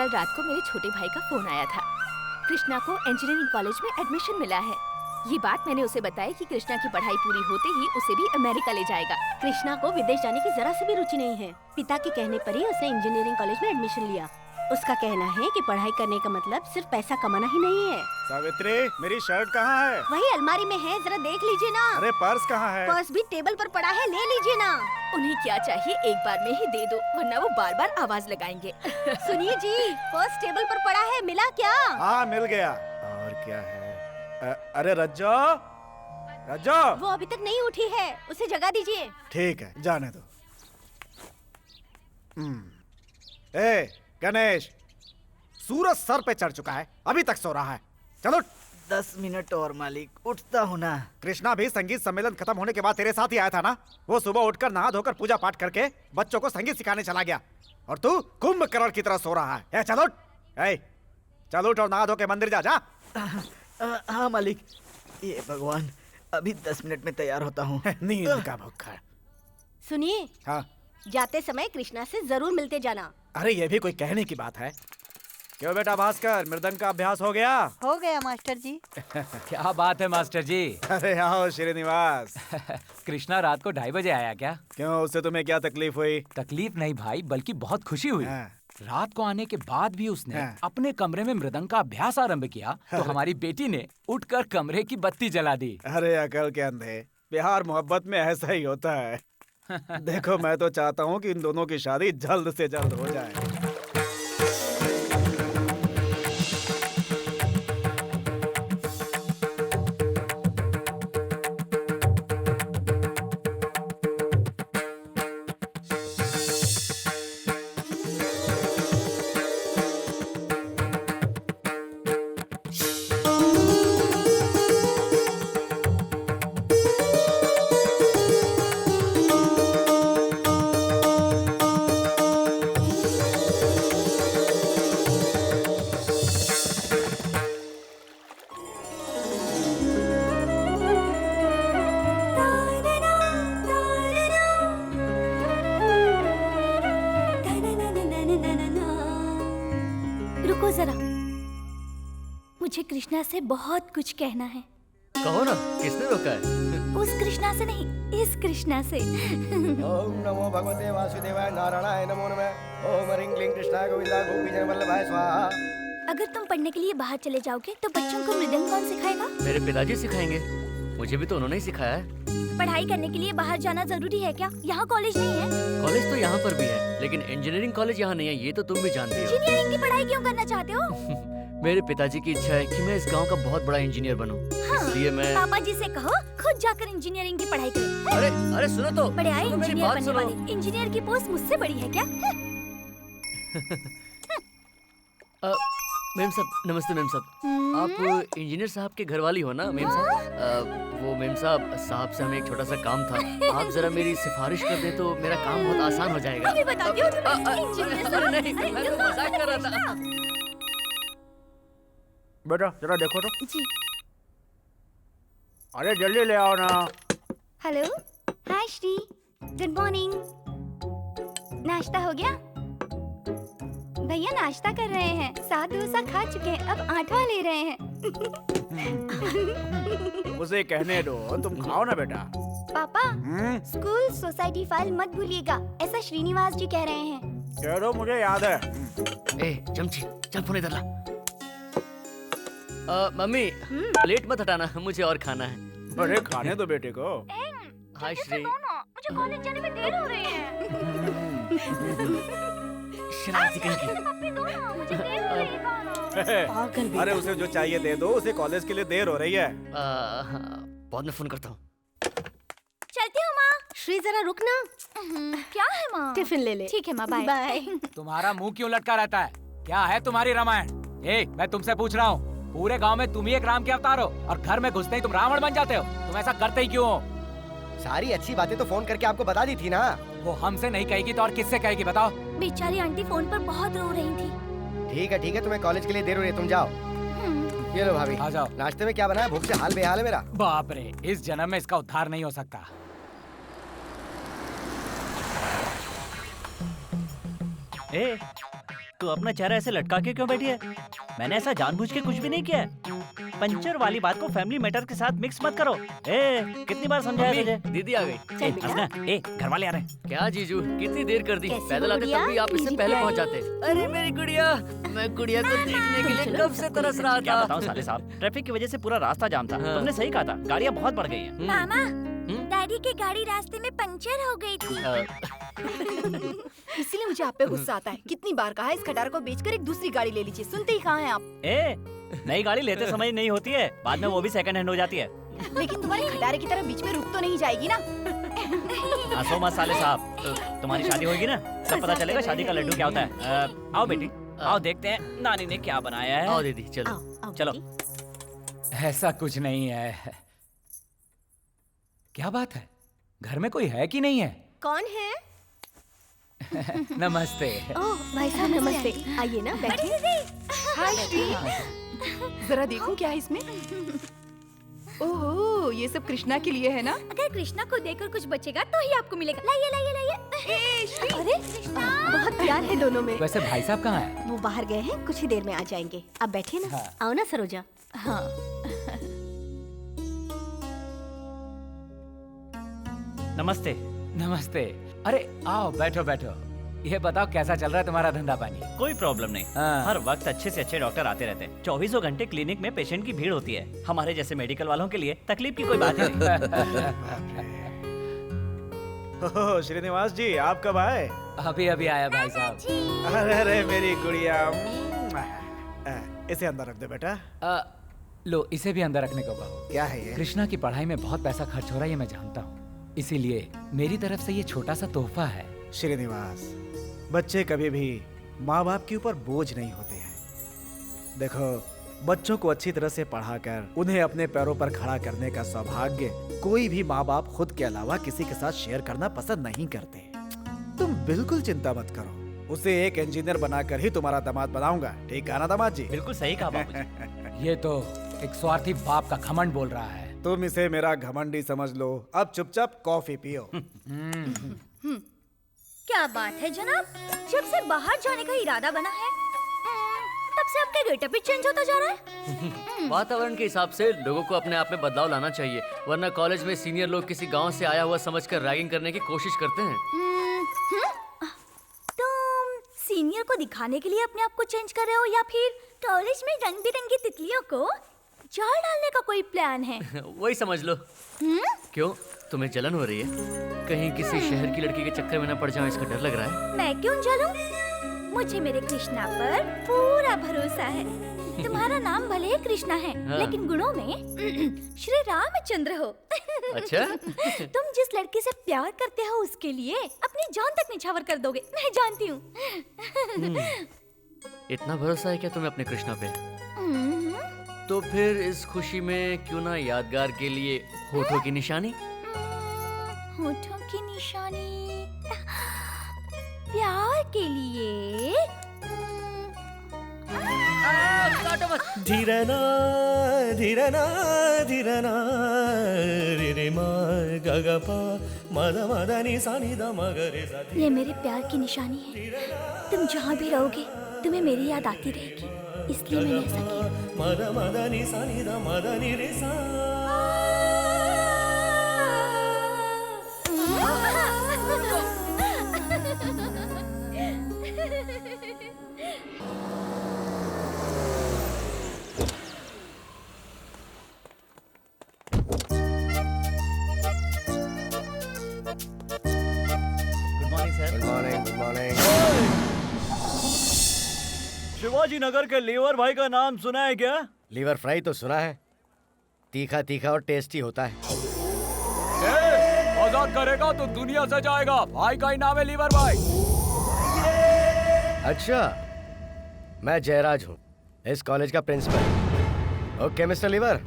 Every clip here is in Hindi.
कल रात को मेरे छोटे भाई का फोन आया था। कृष्णा को इंजीनियरिंग कॉलेज में एडमिशन मिला है। ये बात मैंने उसे बताई कि कृष्णा की पढ़ाई पूरी होते ही उसे भी अमेरिका ले जाएगा। कृष्णा को विदेश जाने की जरा सी भी रुचि नहीं है। पिता के कहने पर ही उसने इंजीनियरिंग कॉलेज में एडमिशन लिया। उसका कहना है कि पढ़ाई करने का मतलब सिर्फ पैसा कमाना ही नहीं है। सावित्री, मेरी शर्ट कहाँ है? वही अलमारी में है, जरा देख लीजिए ना। अरे पर्स कहाँ है? पर्स भी टेबल पर पड़ा है, ले लीजिए ना। उन्हें क्या चाहिए एक बार में ही दे दो, वरना वो बार बार आवाज लगाएंगे। सुनिए जी, पर्स टेबल पर पड़ा है, मिला क्या? हाँ मिल गया। और क्या है? अरे रज्जो, रज्जो। वो अभी तक नहीं उठी है, उसे जगा दीजिए। ठीक है, जाने दो। ए गणेश, सूरज सर पे चढ़ चुका है, अभी तक सो रहा है। चलो 10 मिनट और मालिक, उठता हूँ ना। कृष्णा भी संगीत सम्मेलन खत्म होने के बाद तेरे साथ ही आया था ना। वो सुबह उठकर नहा धोकर पूजा पाठ करके बच्चों को संगीत सिखाने चला गया, और तू कुंभकर्ण की तरह सो रहा है। चलो चल उठ और नहा धो के मंदिर जा। हाँ मालिक, ये भगवान, अभी 10 मिनट में तैयार होता हूँ। नींद का भूखा। सुनिए, हाँ, जाते समय कृष्णा से जरूर मिलते जाना। अरे ये भी कोई कहने की बात है? क्यों बेटा भास्कर, मृदंग का अभ्यास हो गया? हो गया मास्टर जी। क्या बात है मास्टर जी। अरे आओ श्रीनिवास। कृष्णा रात को 2:30 बजे आया क्या? क्यों, उससे तुम्हें क्या तकलीफ हुई? तकलीफ नहीं भाई, बल्कि बहुत खुशी हुई। हाँ। रात को आने के बाद भी उसने हाँ। अपने कमरे में मृदंग का अभ्यास आरंभ किया, तो हमारी बेटी ने उठकर कमरे की बत्ती जला दी। अरे अकल के अंधे, प्यार मोहब्बत में ऐसा ही होता है। देखो, मैं तो चाहता हूँ कि इन दोनों की शादी जल्द से जल्द हो जाए। रुको जरा, मुझे कृष्णा से बहुत कुछ कहना है। कहो ना, किसने रोका है? उस कृष्णा से नहीं, इस कृष्णा से। ओम नमो भगवते वासुदेवाय नारायणाय नमो नमः। ओम ह्रीं क्लीं कृष्णाय गोविंदाय गोपीजन वल्लभाय स्वाहा। अगर तुम पढ़ने के लिए बाहर चले जाओगे तो बच्चों को मृदंग कौन सिखाएगा? मेरे पिताजी सिखाएंगे, मुझे भी तो उन्होंने ही सिखाया है। पढ़ाई करने के लिए बाहर जाना जरूरी है क्या? यहाँ कॉलेज नहीं है। कॉलेज तो यहाँ पर भी है, लेकिन इंजीनियरिंग कॉलेज यहाँ नहीं है, ये तो तुम भी जानती हो। इंजीनियरिंग की पढ़ाई क्यों करना चाहते हो? मेरे पिताजी की इच्छा है कि मैं इस गांव का बहुत बड़ा इंजीनियर बनूं, इसलिए मैं। पापा जी से कहो खुद जाकर इंजीनियरिंग की पढ़ाई करें। अरे अरे सुनो तो, बड़े आए सुनो मेरी इंजीनियर बात बनने सुनो। वाले। इंजीनियर की पोस्ट मुझसे बड़ी है क्या? मेम साहब, नमस्ते मेम साहब। आप इंजीनियर साहब के घर वाली हो ना मेम साहब? वो मेम साहब, साहब से हमें एक छोटा सा काम था, आप जरा मेरी सिफारिश कर दे तो मेरा काम बहुत आसान हो जाएगा। अभी बताती हूँ तुम्हें। इंजीनियर साहब, अरे नहीं, मैं तो मजाक कर रहा था। बेटा जरा देखो तो। जी। अरे जल्दी ले आओ ना। हेलो, हाय श्री, गुड मॉर्निंग। नाश्ता हो गया? भैया नाश्ता कर रहे हैं, 7 डोसा खा चुके हैं, अब 8वां ले रहे हैं। उसे कहने दो, तुम खाओ ना बेटा। पापा, स्कूल सोसाइटी फाइल मत भूलिएगा, ऐसा श्रीनिवास जी कह रहे हैं। कह दो, मुझे याद है। ए चमची, चल फोन इधर ला। मम्मी, प्लेट मत हटाना, मुझे और खाना है। अरे खाने दो बेटे को। हाय श्री, मुझे कॉलेज जाने में देर हो रही है। शरारती कहीं की। मुझे देर हो रही है। पागल बेटा। अरे उसे जो चाहिए दे दो, उसे कॉलेज के लिए देर हो रही है। बाद में फोन करता हूँ। चलती हूँ माँ। श्री जरा रुकना। क्या है माँ? टिफिन ले ले। ठीक है माँ, बाय। बाय। तुम्हारा मुंह क्यों लटका रहता है? क्या है तुम्हारी रामायण? मैं तुमसे पूछ रहा हूँ, पूरे गांव में तुम ही एक राम के अवतार हो, और घर में घुसते ही तुम रावण बन जाते हो। तुम ऐसा करते ही क्यों हो? सारी अच्छी बातें तो फोन करके आपको बता दी थी ना। वो हमसे नहीं कहेगी तो और किससे कहेगी, बताओ? बेचारी आंटी फोन पर बहुत रो रही थी। ठीक है, तुम्हें कॉलेज के लिए देर हो रही है, तुम जाओ। ये लो भाभी, आ जाओ। नाश्ते में क्या बना है? भूख से हाल बेहाल है मेरा। बाप रे, इस जन्म में इसका उद्धार नहीं हो सकता। तू अपना चेहरा ऐसे लटका के क्यों बैठी है? मैंने ऐसा जानबूझ के कुछ भी नहीं किया है। पंचर वाली बात को फैमिली मैटर के साथ मिक्स मत करो। कितनी बार समझाया तुझे? दीदी आ गई। हंसना, घर वाले आ रहे हैं। क्या जीजू, कितनी देर कर दी? कैसी पैदल आते गुड़िया? तब भी आप इससे जी पहले भाई। पहुंच जाते। अरे मेरी गुड़िया, मैं गुड़िया को देखने के लिए कब से तरस रहा क्या था। बताऊं साले साहब, ट्रैफिक की वजह से पूरा रास्ता जाम था। हाँ। तुमने सही कहा था, गाड़ियाँ बहुत बढ़ गई हैं। मामा, डैडी की गाड़ी रास्ते में पंचर हो गई थी। इसीलिए मुझे आप पे गुस्सा आता है। कितनी बार कहा है इस खटारा को बेचकर एक दूसरी गाड़ी ले लीजिए, सुनते ही कहाँ हैं आप? नई गाड़ी लेते समय नहीं होती है, बाद में वो भी सेकंड हैंड हो जाती है। लेकिन तुम्हारे खटारे की तरह बीच में रुक तो नहीं जाएगी ना? हंसो मत साले साहब, तुम्हारी शादी होगी ना, तब पता चलेगा शादी का लड्डू क्या होता है। आओ बेटी, आओ देखते हैं नानी ने क्या बनाया है। आओ दीदी, चलो। आओ चलो। बेटी। ऐसा कुछ नहीं है। क्या बात है, घर में कोई है कि नहीं है? कौन है? नमस्ते। ओह भाई साहब नमस्ते, आइए ना बैठिए। हाय श्री, जरा देखूं क्या है इसमें। ओहो, ये सब कृष्णा के लिए है ना? अगर कृष्णा को देकर कुछ बचेगा तो ही आपको मिलेगा। लाइए लाइए लाइए। अरे बहुत प्यार है दोनों में। वैसे भाई साहब कहाँ हैं? वो बाहर गए हैं, कुछ ही देर में आ जाएंगे। आप बैठिए ना। हाँ। आओ ना सरोजा। हाँ। नमस्ते। नमस्ते। अरे आओ, बैठो बैठो। ये बताओ कैसा चल रहा है तुम्हारा धंधा पानी? कोई प्रॉब्लम नहीं। हाँ। हर वक्त अच्छे से अच्छे डॉक्टर आते रहते हैं। 24 घंटे क्लिनिक में पेशेंट की भीड़ होती है। हमारे जैसे मेडिकल वालों के लिए तकलीफ की कोई बात ही नहीं। ओह, श्रीनिवास जी, आप कब आए? अभी अभी आया भाई साहब। अरे अरे मेरी गुड़िया, इसे अंदर रख दे बेटा। लो, इसे भी अंदर रखने को कहो। क्या है ये? कृष्णा की पढ़ाई में बहुत पैसा खर्च हो रहा है, ये मैं जानता हूँ। इसीलिए मेरी तरफ से ये छोटा सा तोहफा है। श्रीनिवास, बच्चे कभी भी माँ बाप के ऊपर बोझ नहीं होते हैं। देखो, बच्चों को अच्छी तरह से पढ़ाकर उन्हें अपने पैरों पर खड़ा करने का सौभाग्य कोई भी माँ बाप खुद के अलावा किसी के साथ शेयर करना पसंद नहीं करते। तुम बिल्कुल चिंता मत करो, उसे एक इंजीनियर बनाकर ही तुम्हारा दामाद बनाऊंगा। ठीक है ना दामाद जी? बिल्कुल सही कहा बाबूजी। ये तो एक स्वार्थी बाप का घमंड बोल रहा है। तुम इसे मेरा घमंडी समझ लो। अब चुपचाप कॉफी पियो। क्या बात है जनाब, जब से बाहर जाने का इरादा बना है तब से आपका गेटअप ही चेंज होता जा रहा है। वातावरण के हिसाब से लोगों को अपने आप में बदलाव लाना चाहिए, वरना कॉलेज में सीनियर लोग किसी गांव से आया हुआ समझकर रैगिंग करने की कोशिश करते हैं। तुम सीनियर को दिखाने के लिए अपने आप को चेंज कर रहे हो या फिर कॉलेज में रंग बिरंगी तितलियों को जाल डालने का कोई प्लान है? वही समझ लो। क्यों, तुम्हें जलन हो रही है? कहीं किसी शहर की लड़की के चक्कर में न पड़ जाओ, इसका डर लग रहा है? मैं क्यों जलूं? मुझे मेरे कृष्णा पर पूरा भरोसा है। तुम्हारा नाम भले ही कृष्णा है, हाँ। लेकिन गुणों में श्री रामचंद्र हो। अच्छा? तुम जिस लड़की से प्यार करते हो उसके लिए अपनी जान तक निछावर कर दोगे, मैं जानती हूँ। इतना भरोसा है क्या तुम्हें अपने कृष्णा पे? तो फिर इस खुशी में क्यों ना यादगार के लिए होठों की निशानी? होठों की निशानी प्यार के लिए। धीरना धीरना धीरना रे रे मा ग ग पा मद मद नि सा नि द म ग रे सा। ये मेरे प्यार की निशानी है। तुम जहाँ भी रहोगे तुम्हें मेरी याद आती रहेगी, इसलिए मैंने ऐसा किया। मद मद नि सा नि द मद नि रे सा। Good morning sir. Good morning, good morning. Shivaji Nagar के लीवर भाई का नाम सुना है क्या? लीवर फ्राई तो सुना है, तीखा तीखा और टेस्टी होता है। आजाद करेगा तो दुनिया से जाएगा। भाई का ही नाम है लीवर भाई। अच्छा, मैं जयराज हूँ, इस कॉलेज का प्रिंसिपल। Okay mister liver.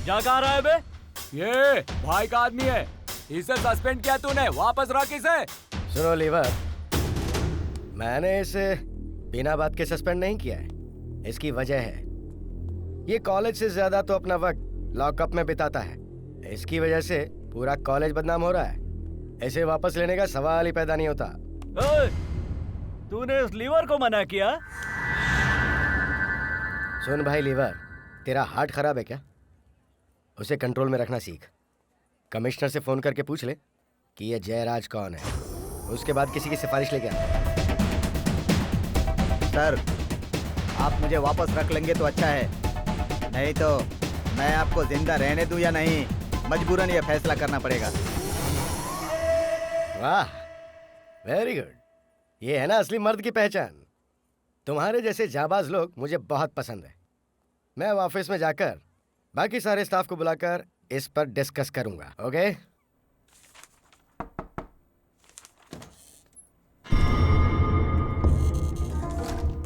जा कहाँ रहा है बे? ये भाई का आदमी है, इसे सस्पेंड किया तूने, वापस रख इसे। सुनो लीवर, मैंने इसे बिना बात के सस्पेंड नहीं किया है। इसकी वजह है, ये कॉलेज से ज्यादा तो अपना वक्त लॉकअप में बिताता है। इसकी वजह से पूरा कॉलेज बदनाम हो रहा है। इसे वापस लेने का सवाल ही पैदा नहीं होता। तूने उस लीवर को मना किया? सुन भाई लीवर, तेरा हार्ट खराब है क्या? उसे कंट्रोल में रखना सीख। कमिश्नर से फोन करके पूछ ले कि ये जयराज कौन है, उसके बाद किसी की सिफारिश लेके आ। सर, आप मुझे वापस रख लेंगे तो अच्छा है, नहीं तो मैं आपको जिंदा रहने दूं या नहीं, मजबूरन ये फैसला करना पड़ेगा। वाह, वेरी गुड। ये है ना असली मर्द की पहचान। तुम्हारे जैसे जाबाज लोग मुझे बहुत पसंद है। मैं ऑफिस में जाकर बाकी सारे स्टाफ को बुलाकर इस पर डिस्कस करूंगा। ओके?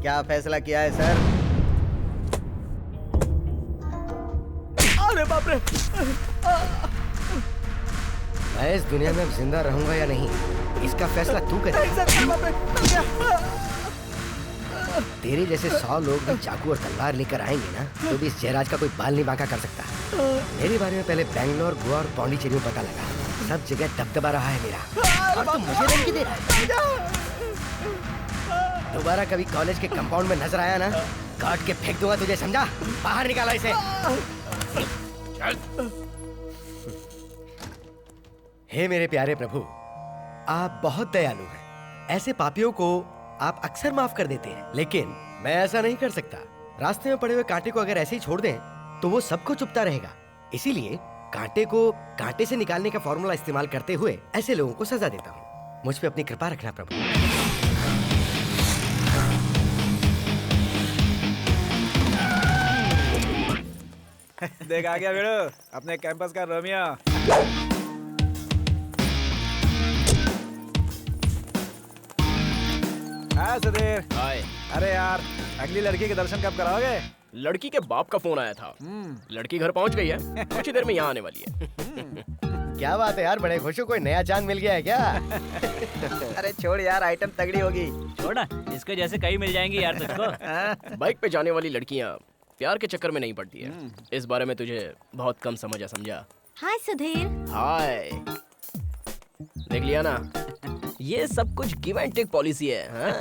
क्या फैसला किया है सर? अरे बाप रे! मैं इस दुनिया में अब जिंदा रहूंगा या नहीं, इसका फैसला तू करेगा। तेरे जैसे 100 लोग भी चाकू और तलवार लेकर आएंगे ना, तो भी इस जयराज का कोई बाल नहीं बांका कर सकता। मेरे बारे में पहले बैंगलोर, गोवा और पौंडीचेरी में पता लगा। सब जगह दबदबा रहा है मेरा, और तुम मुझे धमकी दे रहा है। दोबारा कभी कॉलेज के कंपाउंड में नजर आया ना, काट के फेंक दूंगा तुझे, समझा? बाहर निकालो इसे। हे मेरे प्यारे प्रभु, आप बहुत दयालु हैं। ऐसे पापियों को आप अक्सर माफ कर देते हैं, लेकिन मैं ऐसा नहीं कर सकता। रास्ते में पड़े हुए कांटे को अगर ऐसे ही छोड़ दें तो वो सबको चुभता रहेगा। इसीलिए कांटे को कांटे से निकालने का फॉर्मूला इस्तेमाल करते हुए ऐसे लोगों को सजा देता हूँ। मुझ पे अपनी कृपा रखना प्रभु। देख आ गया बेड़ो, अपने कैंपस का रोमियो। हाँ सुधीर। हाय। अरे यार, अगली लड़की के दर्शन कब कराओगे? लड़की के बाप का फोन आया था। लड़की घर पहुंच गई है, कुछ ही देर में यहाँ आने वाली है। क्या बात है यार, बड़े खुश हो। कोई नया चांद मिल गया है क्या? अरे छोड़ यार, आइटम तगड़ी होगी। छोड़ ना, इसके जैसे कई मिल जाएंगी यार तुझको। बाइक पे जाने वाली लड़कियाँ प्यार के चक्कर में नहीं पड़ती है। इस बारे में तुझे बहुत कम समझा। हाय सुधीर। हाय। देख लिया ना, ये सब कुछ गिव एंड टेक पॉलिसी है। हाँ?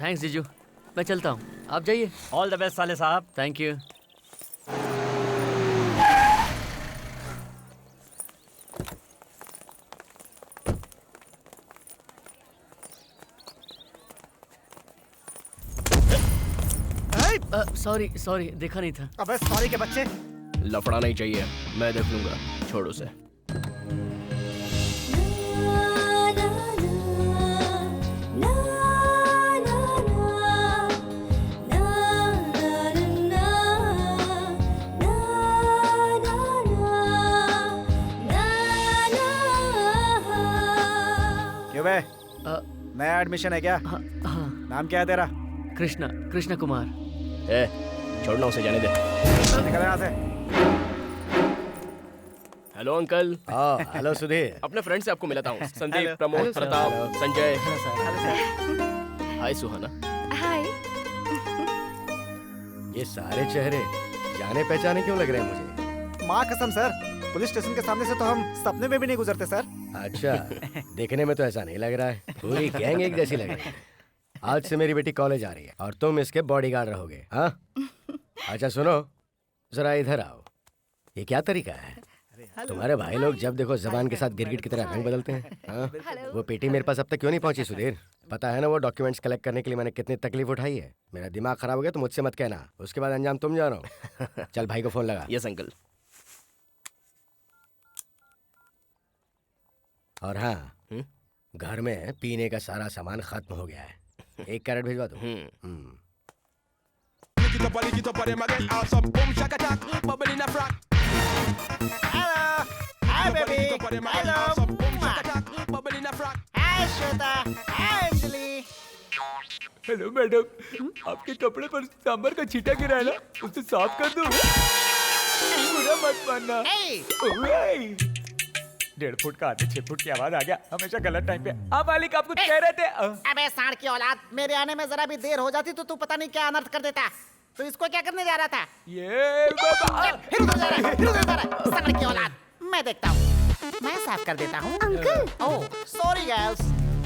थैंक्स जीजू, मैं चलता हूँ, आप जाइए। ऑल द बेस्ट साले साहब। Thank you. सॉरी, देखा नहीं था। अबे सॉरी के बच्चे। लफड़ा नहीं चाहिए, मैं देख लूंगा, छोड़ उसे। क्यों बे? नया एडमिशन है क्या? हाँ। नाम क्या है तेरा? कृष्णा कुमार। छोड़ना उसे, जाने दे। निकल यहाँ से। Hello uncle. हेलो सुधीर। अपने फ्रेंड से आपको मिलाता हूँ। संदीप, प्रमोद, प्रताप, संजय। हाय सुहाना। हाय। ये सारे चेहरे जाने पहचाने क्यों लग रहे हैं मुझे? माँ कसम सर, पुलिस स्टेशन के सामने से तो हम सपने में भी नहीं गुजरते सर। अच्छा, देखने में तो ऐसा नहीं लग रहा है। पूरी गैंग एक जैसी लग रही है। आज से मेरी बेटी कॉलेज आ रही है और तुम इसके बॉडीगार्ड रहोगे। हाँ? अच्छा सुनो, जरा इधर आओ। ये क्या तरीका है? तुम्हारे भाई लोग जब देखो जबान के साथ गिरगिट की तरह रंग बदलते हैं। हाँ? वो पेटी मेरे पास अब तक क्यों नहीं पहुंची सुधीर? पता है ना वो डॉक्यूमेंट्स कलेक्ट करने के लिए मैंने कितनी तकलीफ उठाई है। मेरा दिमाग खराब हो गया तो मुझसे मत कहना, उसके बाद अंजाम तुम जानो। चल भाई को फोन लगा। Yes uncle. और हाँ, घर में पीने का सारा सामान खत्म हो गया है। 1 कैरेट भिजवा दो। Hi baby. हेलो। हाय श्वेता। हाय अंजलि। हेलो मैडम, आपके कपड़े पर सांभर का छींटा गिरा है ना, उसे साफ कर दूं? बुरा मत मानना। 1.5 फुट का आदमी 6 फुट की आवाज आ गया, हमेशा गलत टाइम पे। आप मालिक, आप कुछ कह रहे थे? अबे साढ़ की औलाद, मेरे आने में जरा भी देर हो जाती तो तू पता नहीं क्या अनर्थ कर देता। तो इसको क्या करने जा रहा था? ये फिर उधर जा रहा है, फिर उधर जा रहा है। सांड की औलाद। मैं देखता हूँ, मैं साफ कर देता हूँ। अंकल। ओह सॉरी गर्ल्स,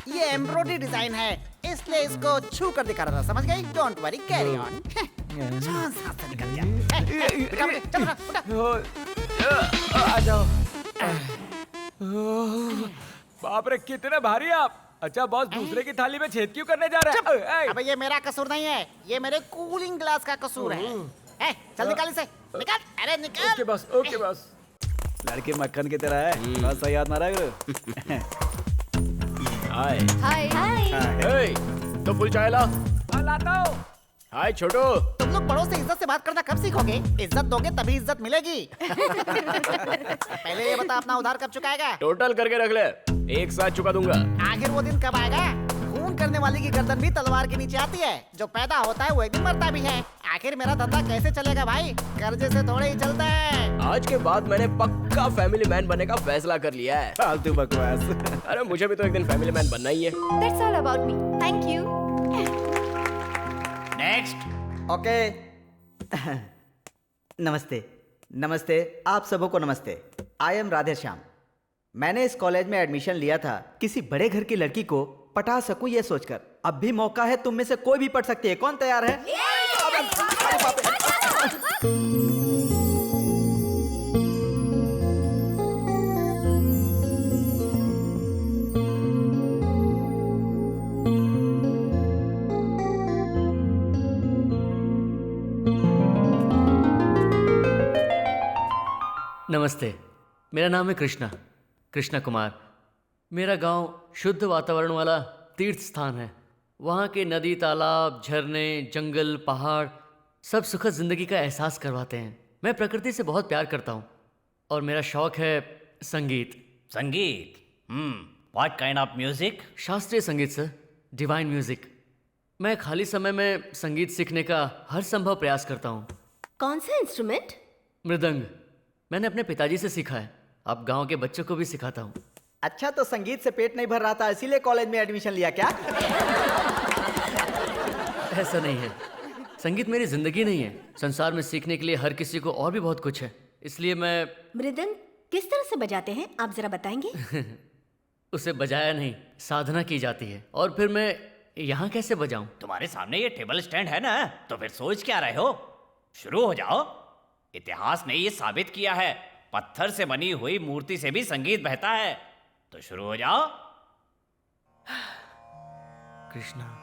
ये एम्ब्रॉयडरी डिजाइन है, इसलिए इसको छू कर दिखा रहा था, समझ गई? Don't worry, carry on. जान सांस से निकल गया। चल उठा। आ जाओ। बाप रे कितने भारी आप। अच्छा बॉस दूसरे की थाली में छेद क्यों करने जा रहे हैं? अबे ये मेरा कसूर नहीं है, ये मेरे कूलिंग ग्लास का कसूर है। चल निकाल इसे, निकाल। अरे निकाल। Okay boss, okay boss. लड़की मक्खन की तरह है, बस सही याद मारा करो। हाय हाय हाय। ए, तो फुल चाय ला। लाता हूँ। हाय छोटू। तुम लोग बड़ों से इज्जत से बात करना कब सीखोगे? इज्जत दोगे तभी इज्जत मिलेगी। पहले ये बता अपना उधार कब चुकाएगा? टोटल करके रख ले, एक साथ चुका दूंगा। आखिर वो दिन कब आएगा? खून करने वाली की गर्दन भी तलवार के नीचे आती है, जो पैदा होता है वो एक दिन मरता भी है। आखिर मेरा धंधा कैसे चलेगा भाई? कर्जे से थोड़े ही चलता है। आज के बाद मैंने पक्का फैमिली मैन बनने का फैसला कर लिया है। फालतू बकवास। अरे मुझे भी तो एक दिन फैमिली मैन बनना ही है। That's all about me. Thank you. Next. Okay. नमस्ते नमस्ते, आप सबों को नमस्ते। I am Radhe Shyam. मैंने इस कॉलेज में एडमिशन लिया था किसी बड़े घर की लड़की को पटा सकूं ये सोचकर। अब भी मौका है, तुम में से कोई भी पढ़ सकती है। कौन तैयार है? नमस्ते, मेरा नाम है कृष्णा कुमार। मेरा गांव शुद्ध वातावरण वाला तीर्थ स्थान है। वहाँ के नदी, तालाब, झरने, जंगल, पहाड़ सब सुखद जिंदगी का एहसास करवाते हैं। मैं प्रकृति से बहुत प्यार करता हूँ और मेरा शौक है संगीत। संगीत? What kind of music? शास्त्रीय संगीत सर, डिवाइन म्यूजिक। मैं खाली समय में संगीत सीखने का हर संभव प्रयास करता हूँ। कौन सा इंस्ट्रूमेंट? मृदंग। मैंने अपने पिताजी से सीखा है, अब गांव के बच्चों को भी सिखाता हूँ। अच्छा, तो संगीत से पेट नहीं भर रहा था इसीलिए कॉलेज में एडमिशन लिया क्या? ऐसा नहीं है, संगीत मेरी जिंदगी नहीं है। संसार में सीखने के लिए हर किसी को और भी बहुत कुछ है, इसलिए मैं। मृदंग किस तरह से बजाते हैं, आप जरा बताएंगे? उसे बजाया नहीं, साधना की जाती है। और फिर मैं यहाँ कैसे बजाऊं? तुम्हारे सामने ये टेबल स्टैंड है ना, तो फिर सोच क्या रहे हो? शुरू हो जाओ। इतिहास ने ये साबित किया है, पत्थर से बनी हुई मूर्ति से भी संगीत बहता है। तो शुरू हो जाओ। कृष्णा।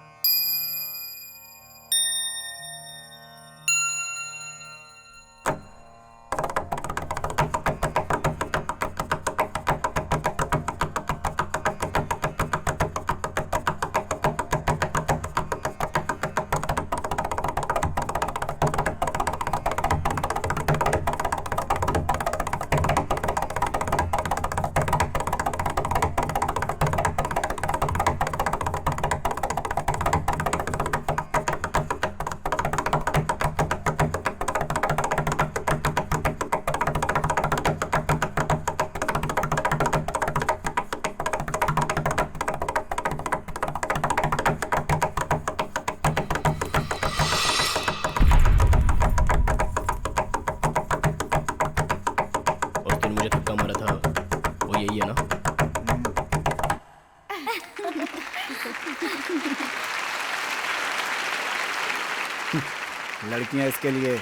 लड़कियां इसके लिए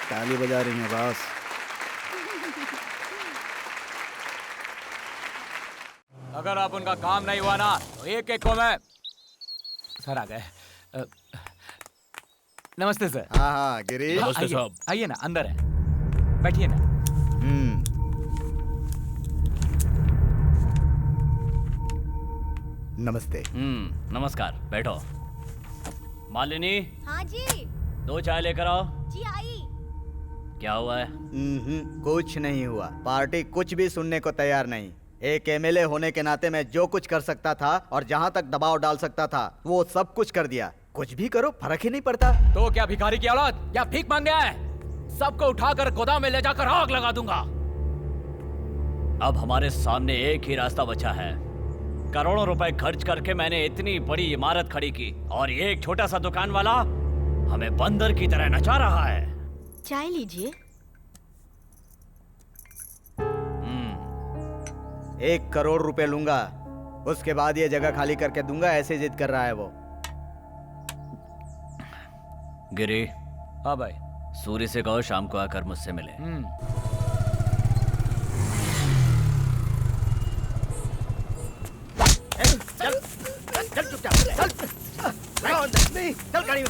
ताली बजा रही हैं बॉस। अगर आप उनका काम नहीं हुआ ना तो एक एक को मैं। सर आ गए। नमस्ते सर। हाँ हाँ गिरीश। नमस्ते साहब। आइए ना, अंदर है, बैठिए ना। नमस्ते। नमस्कार, बैठो। मालिनी, हाँ जी। 2 चाय लेकर आओ। जी आई। क्या हुआ है? कुछ नहीं हुआ। पार्टी कुछ भी सुनने को तैयार नहीं। एक एमएलए होने के नाते मैं जो कुछ कर सकता था और जहाँ तक दबाव डाल सकता था वो सब कुछ कर दिया। कुछ भी करो, फर्क ही नहीं पड़ता। तो क्या भिखारी की औलाद या भीख मांग गया है? सबको उठाकर गोदाम में ले जाकर आग लगा दूंगा। अब हमारे सामने एक ही रास्ता बचा है। करोड़ों रुपए खर्च करके मैंने इतनी बड़ी इमारत खड़ी की और ये एक छोटा सा दुकान वाला हमें बंदर की तरह नचा रहा है। चाय लीजिए। 1 करोड़ रुपए लूंगा, उसके बाद ये जगह खाली करके दूंगा, ऐसे जिद कर रहा है वो। गिरी, हाँ भाई। सूर्य से कहो शाम को आकर मुझसे मिले। चल चल चुपचाप चल। नहीं चल गाड़ी में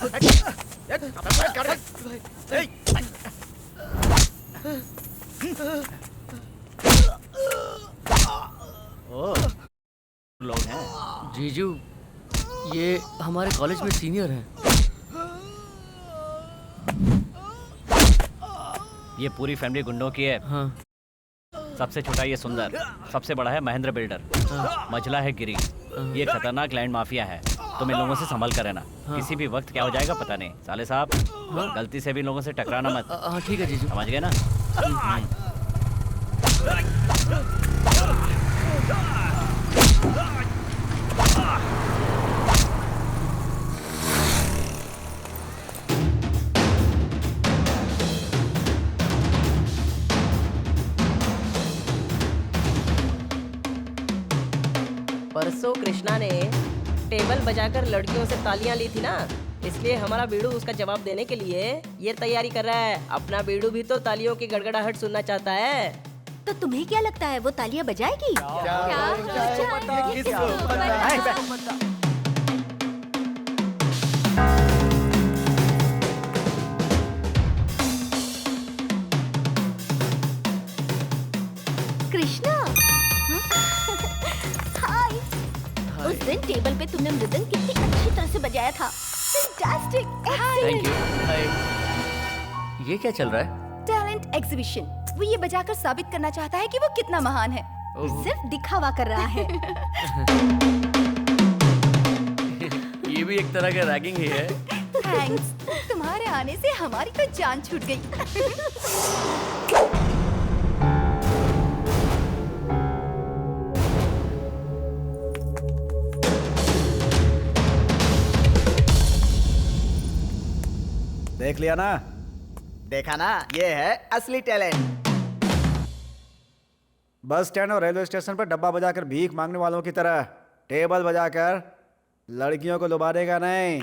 लोग हैं। जीजू, ये हमारे कॉलेज में सीनियर हैं। ये पूरी फैमिली गुंडों की है। हाँ। सबसे छोटा ये सुंदर, सबसे बड़ा है महेंद्र बिल्डर, मझला है गिरी। ये खतरनाक लैंड माफिया है। तुम इन लोगों से संभल कर रहना। किसी भी वक्त क्या हो जाएगा पता नहीं। साले साहब, गलती से भी इन लोगों से टकराना मत। हाँ ठीक है जीजू। समझ गए ना? परसों कृष्णा ने टेबल बजाकर लड़कियों से तालियां ली थी ना, इसलिए हमारा बीड़ू उसका जवाब देने के लिए ये तैयारी कर रहा है। अपना बीड़ू भी तो तालियों की गड़गड़ाहट सुनना चाहता है। तो तुम्हें क्या लगता है वो तालियां बजाएगी? कृष्णा, हाय। उस दिन टेबल पे तुमने मृदंग कितनी अच्छी तरह से बजाया था। Fantastic, thank you. हाय। ये क्या चल रहा है? Talent exhibition. वो ये बजाकर साबित करना चाहता है कि वो कितना महान है। सिर्फ दिखावा कर रहा है। ये भी एक तरह का रैगिंग ही है। थैंक्स, तुम्हारे आने से हमारी तो जान छूट गई। देख लिया ना? देखा ना, ये है असली टैलेंट। बस स्टैंड और रेलवे स्टेशन पर डब्बा बजाकर भीख मांगने वालों की तरह टेबल बजाकर लड़कियों को लुभाएगा नहीं।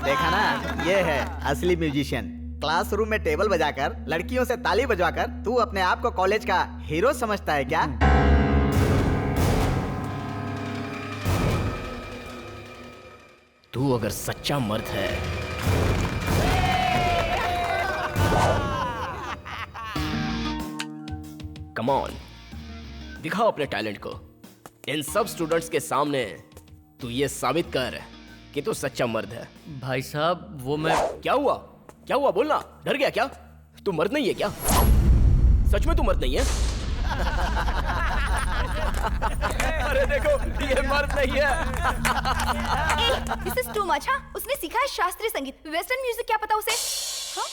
देखा ना, ये है असली म्यूजिशियन। क्लासरूम में टेबल बजाकर लड़कियों से ताली बजवाकर तू अपने आप को कॉलेज का हीरो समझता है क्या? तू अगर सच्चा मर्द है कम ऑन, दिखाओ अपने टैलेंट को। इन सब स्टूडेंट्स के सामने तू ये साबित कर कि तू सच्चा मर्द है। भाई साहब, वो मैं... क्या हुआ? क्या हुआ? बोलना। डर गया क्या? तू मर्द नहीं है क्या? सच में तू मर्द नहीं है? अरे देखो, ये मर्द नहीं है। This is too much. हाँ, उसने सीखा है शास्त्रीय संगीत, वेस्टर्न म्यूजिक क्या पता उसे। हाँ?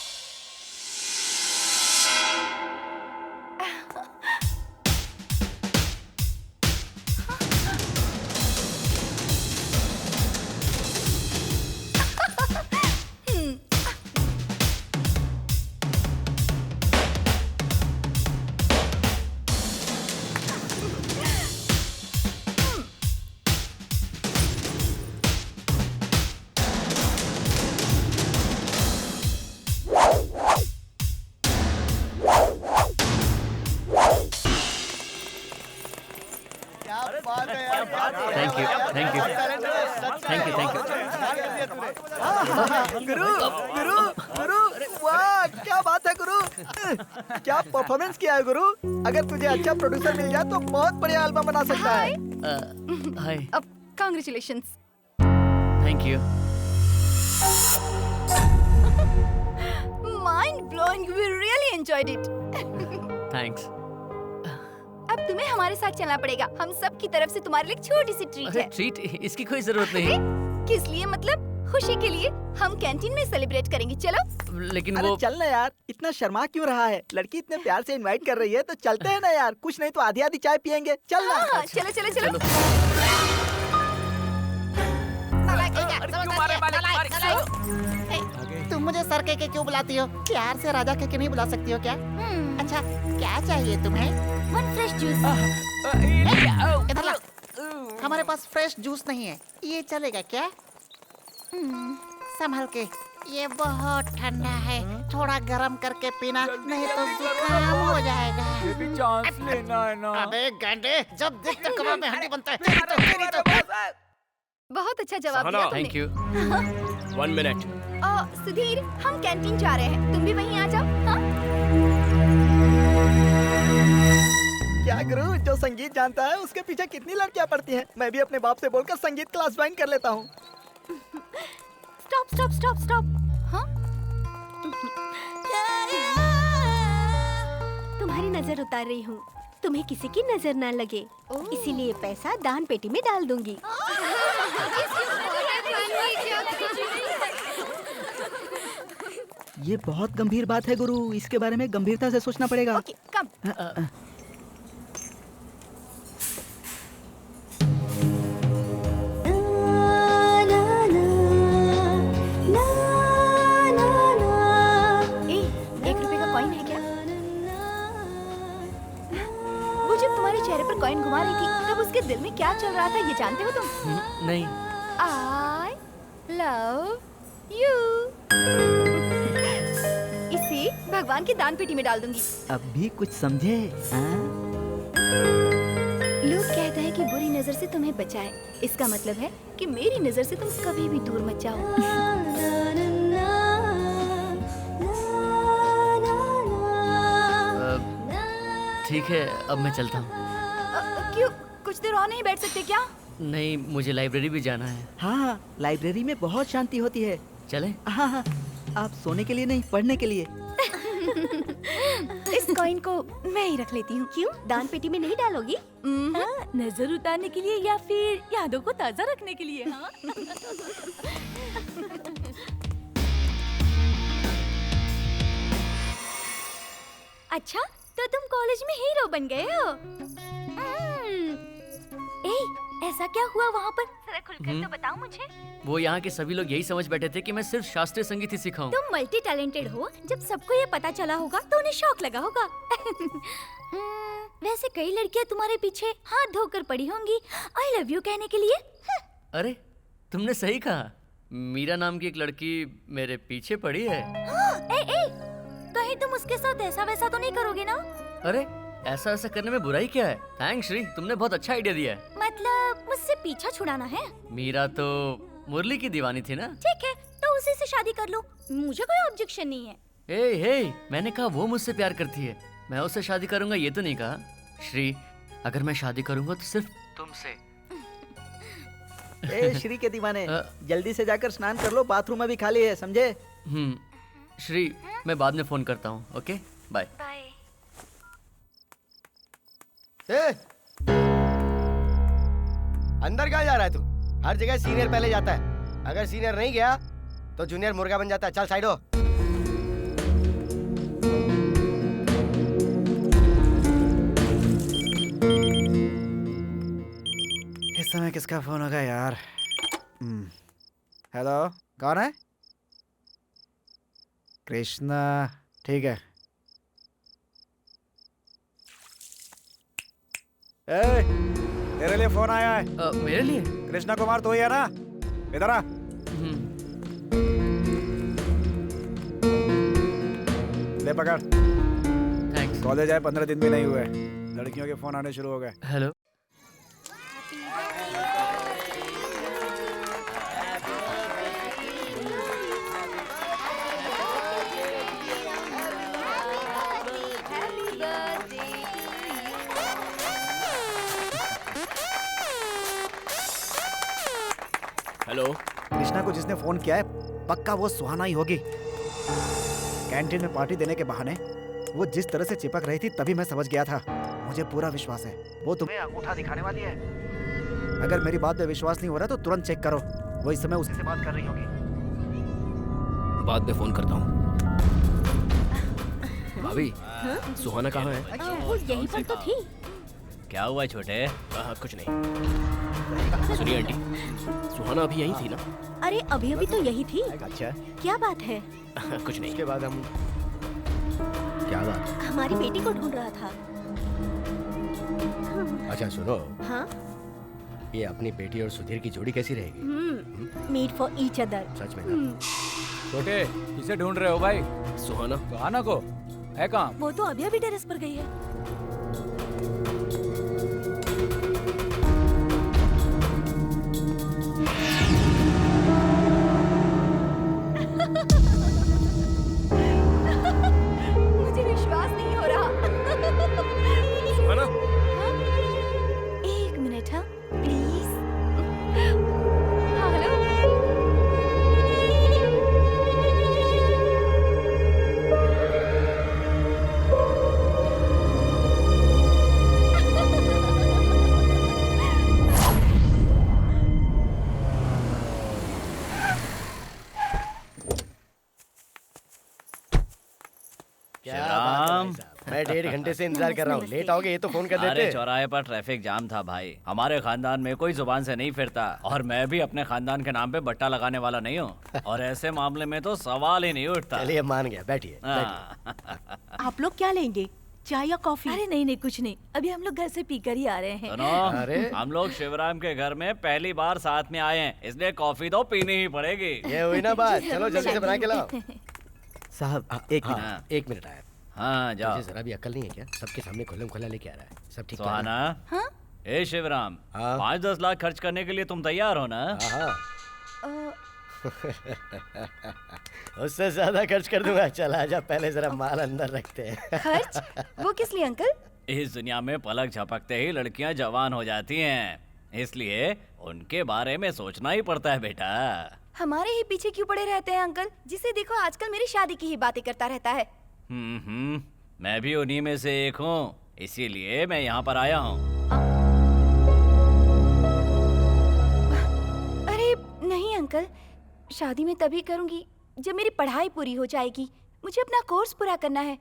Thank you, thank you, thank you, thank you. गुरु, गुरु, गुरु, वाह, क्या बात है गुरु। क्या परफॉर्मेंस किया है गुरु। अगर तुझे अच्छा प्रोड्यूसर मिल जाए तो बहुत बढ़िया एल्बम बना सकता है। हाय। Congratulations. Thank you. Mind blowing. We really enjoyed it. Thanks. अब तुम्हें हमारे साथ चलना पड़ेगा। हम सब की तरफ से तुम्हारे लिए छोटी सी ट्रीट अरे है। ट्रीट, इसकी कोई जरूरत नहीं। किस लिए? मतलब खुशी के लिए। हम कैंटीन में सेलिब्रेट करेंगे। चलो। लेकिन अरे वो... चल ना यार, इतना शर्मा क्यों रहा है? लड़की इतने प्यार से इनवाइट कर रही है तो चलते हैं ना यार। कुछ नहीं तो आधी आधी चाय पियेंगे। चल ना। हाँ, चलो चलो चलो। क्यों मारे मालिक? मुझे सर कह के क्यों बुलाती हो? प्यार से राजा कह के नहीं बुला सकती हो क्या? अच्छा क्या चाहिए तुम्हें? One fresh juice. इधर ला। हमारे पास फ्रेश जूस नहीं है, ये चलेगा क्या? संभल के, ये बहुत ठंडा है, थोड़ा गर्म करके पीना, नहीं तो जुकाम हो जाएगा। ये भी चांस लेना है ना। अबे गांडे, जब देखते कमर में हड्डी बनता है। तेरी तो। बहुत अच्छा जवाब दिया तुमने। Thank you. 1 मिनट। सुधीर, हम कैंटीन जा रहे हैं, तुम भी वहीं आ जाओ। हाँ? क्या करूं, जो संगीत जानता है उसके पीछे कितनी लड़कियां पड़ती हैं। मैं भी अपने बाप से बोलकर संगीत क्लास ज्वाइन कर लेता हूँ। Stop stop stop stop. हाँ? तुम्हारी नजर उतार रही हूँ, तुम्हें किसी की नजर ना लगे, इसीलिए पैसा दान पेटी में डाल दूंगी। ये बहुत गंभीर बात है गुरु, इसके बारे में गंभीरता से सोचना पड़ेगा। ओके, कम। कॉइन घुमा रही थी तब उसके दिल में क्या चल रहा था ये जानते हो तुम? नहीं। I love you। इसे भगवान की दान पेटी में डाल दूंगी। अब भी कुछ समझे? लोग कहते हैं कि बुरी नजर से तुम्हें बचाए, इसका मतलब है कि मेरी नजर से तुम कभी भी दूर मत जाओ। ठीक है, अब मैं चलता हूँ। क्यों, कुछ देर और नहीं बैठ सकते क्या? नहीं, मुझे लाइब्रेरी भी जाना है। हाँ, लाइब्रेरी में बहुत शांति होती है। चलें? हाँ हाँ, आप सोने के लिए नहीं, पढ़ने के लिए। इस कॉइन को मैं ही रख लेती हूँ। क्यों, दान पेटी में नहीं डालोगी? नजर उतारने के लिए या फिर यादों को ताजा रखने के लिए? हाँ? अच्छा, तो तुम कॉलेज में हीरो बन गए हो। ऐसा क्या हुआ वहाँ पर? जरा खुलकर तो बताओ मुझे। वो यहाँ के सभी लोग यही समझ बैठे थे कि मैं सिर्फ शास्त्रीय संगीत ही सिखाऊं। तुम मल्टी टैलेंटेड हो, जब सबको ये पता चला होगा तो उन्हें शौक लगा होगा। वैसे कई लड़कियाँ तुम्हारे पीछे हाथ धोकर पड़ी होंगी आई लव यू कहने के लिए। अरे, तुमने सही कहा। मीरा नाम की एक लड़की मेरे पीछे पड़ी है। कहीं तुम उसके साथ ऐसा वैसा तो नहीं करोगे ना? अरे, ऐसा ऐसा करने में बुराई क्या है? थैंक्स श्री, तुमने बहुत अच्छा आइडिया दिया है। मतलब मुझसे पीछा छुड़ाना है? मीरा तो मुरली की दीवानी थी ना? ठीक है, तो उसी से शादी कर लो, मुझे कोई ऑब्जेक्शन नहीं है। हे, मैंने कहा वो मुझसे प्यार करती है, मैं उससे शादी करूंगा ये तो नहीं कहा। श्री, अगर मैं शादी करूंगा तो सिर्फ तुमसे। श्री के दीवाने, जल्दी से जाकर स्नान कर लो, बाथरूम अभी खाली है, समझे? श्री, मैं बाद में फोन करता हूँ। Okay, bye. अंदर कहाँ जा रहा है तू? हर जगह सीनियर पहले जाता है, अगर सीनियर नहीं गया तो जूनियर मुर्गा बन जाता है। चल साइड हो। इस समय किसका फोन होगा यार? हेलो, कौन है? कृष्णा, ठीक है। तेरे लिए फोन आया है। मेरे लिए? कृष्णा कुमार तो ही है ना? इधर आ। ले पकड़। थैंक्स। कॉलेज आए 15 दिन भी नहीं हुए, लड़कियों के फोन आने शुरू हो गए। हेलो। हेलो। कृष्णा को जिसने फोन किया है पक्का वो सुहाना ही होगी। कैंटीन में पार्टी देने के बहाने वो जिस तरह से चिपक रही थी तभी मैं समझ गया था। मुझे पूरा विश्वास है वो तुम्हें अंगूठा दिखाने वाली है। अगर मेरी बात पे विश्वास नहीं हो रहा तो तुरंत चेक करो, वो इस समय उसी से बात कर रही होगी। बाद में फोन करता हूँ। भाभी, सुहाना कहाँ है? वो यहीं पर तो थी। क्या हुआ छोटे? हाँ कुछ नहीं। सुनिए आंटी, सुहाना अभी यहीं थी ना? अरे अभी अभी तो यही थी। अच्छा क्या बात है? कुछ नहीं। उसके बाद हम क्या बात? हमारी बेटी को ढूंढ रहा था। अच्छा सुनो, हाँ? ये अपनी बेटी और सुधीर की जोड़ी कैसी रहेगी? Meant for each other. सच में ना? छोटे, किसे ढूंढ रहे हो भाई? सुहाना। सुहाना को? है कहाँ? वो तो अभी अभी टेरेस पर गई है। मुझे विश्वास नहीं हो रहा। सुहाना। एक मिनट, हाँ प्लीज। हाँ हेलो। क्या बात है शिवराम। भाई साहब। मैं 1.5 घंटे से इंतजार कर रहा हूँ। लेट आओगे ये तो फोन कर अरे देते। चौराहे पर ट्रैफिक जाम था भाई। हमारे खानदान में कोई जुबान से नहीं फिरता और मैं भी अपने खानदान के नाम पे बट्टा लगाने वाला नहीं हूँ और ऐसे मामले में तो सवाल ही नहीं उठता। चलिए मान गया, बैठिए। हाँ। आप लोग क्या लेंगे, चाय या कॉफी? अरे नहीं नहीं कुछ नहीं, अभी हम लोग घर से पीकर ही आ रहे हैं। सुनो, अरे। हम लोग शिवराम के घर में पहली बार साथ में आए हैं, इसलिए कॉफी तो पीनी ही पड़ेगी। ये हुई ना बात। चलो जल्दी से बना के लाओ। साहब एक हाँ, मिनट। एक मिनट आया। हाँ जाओ। मुझे जरा भी अक्ल नहीं है क्या? सबके सामने खुल्लम खुल्ला लेके आ रहा है। सब ठीक है सुहाना। ना? हाँ? ए शिवराम, हाँ? 5-10 लाख खर्च करने के लिए तुम तैयार हो ना? हाँ अ, उससे ज्यादा खर्च कर दूंगा। चल आजा, पहले जरा माल अंदर रखते हैं। खर्च? वो किस लिए अंकल? इस दुनिया में पलक झपकते ही लड़कियां जवान हो जाती हैं, इसलिए उनके बारे में सोचना ही पड़ता है बेटा। हमारे ही पीछे क्यों पड़े रहते हैं अंकल? जिसे देखो आजकल मेरी शादी की ही बातें करता रहता है। मैं भी उन्हीं में से एक हूँ, इसीलिए मैं यहाँ पर आया हूँ। अरे नहीं अंकल, शादी मैं तभी करूंगी जब मेरी पढ़ाई पूरी हो जाएगी। मुझे अपना कोर्स पूरा करना है।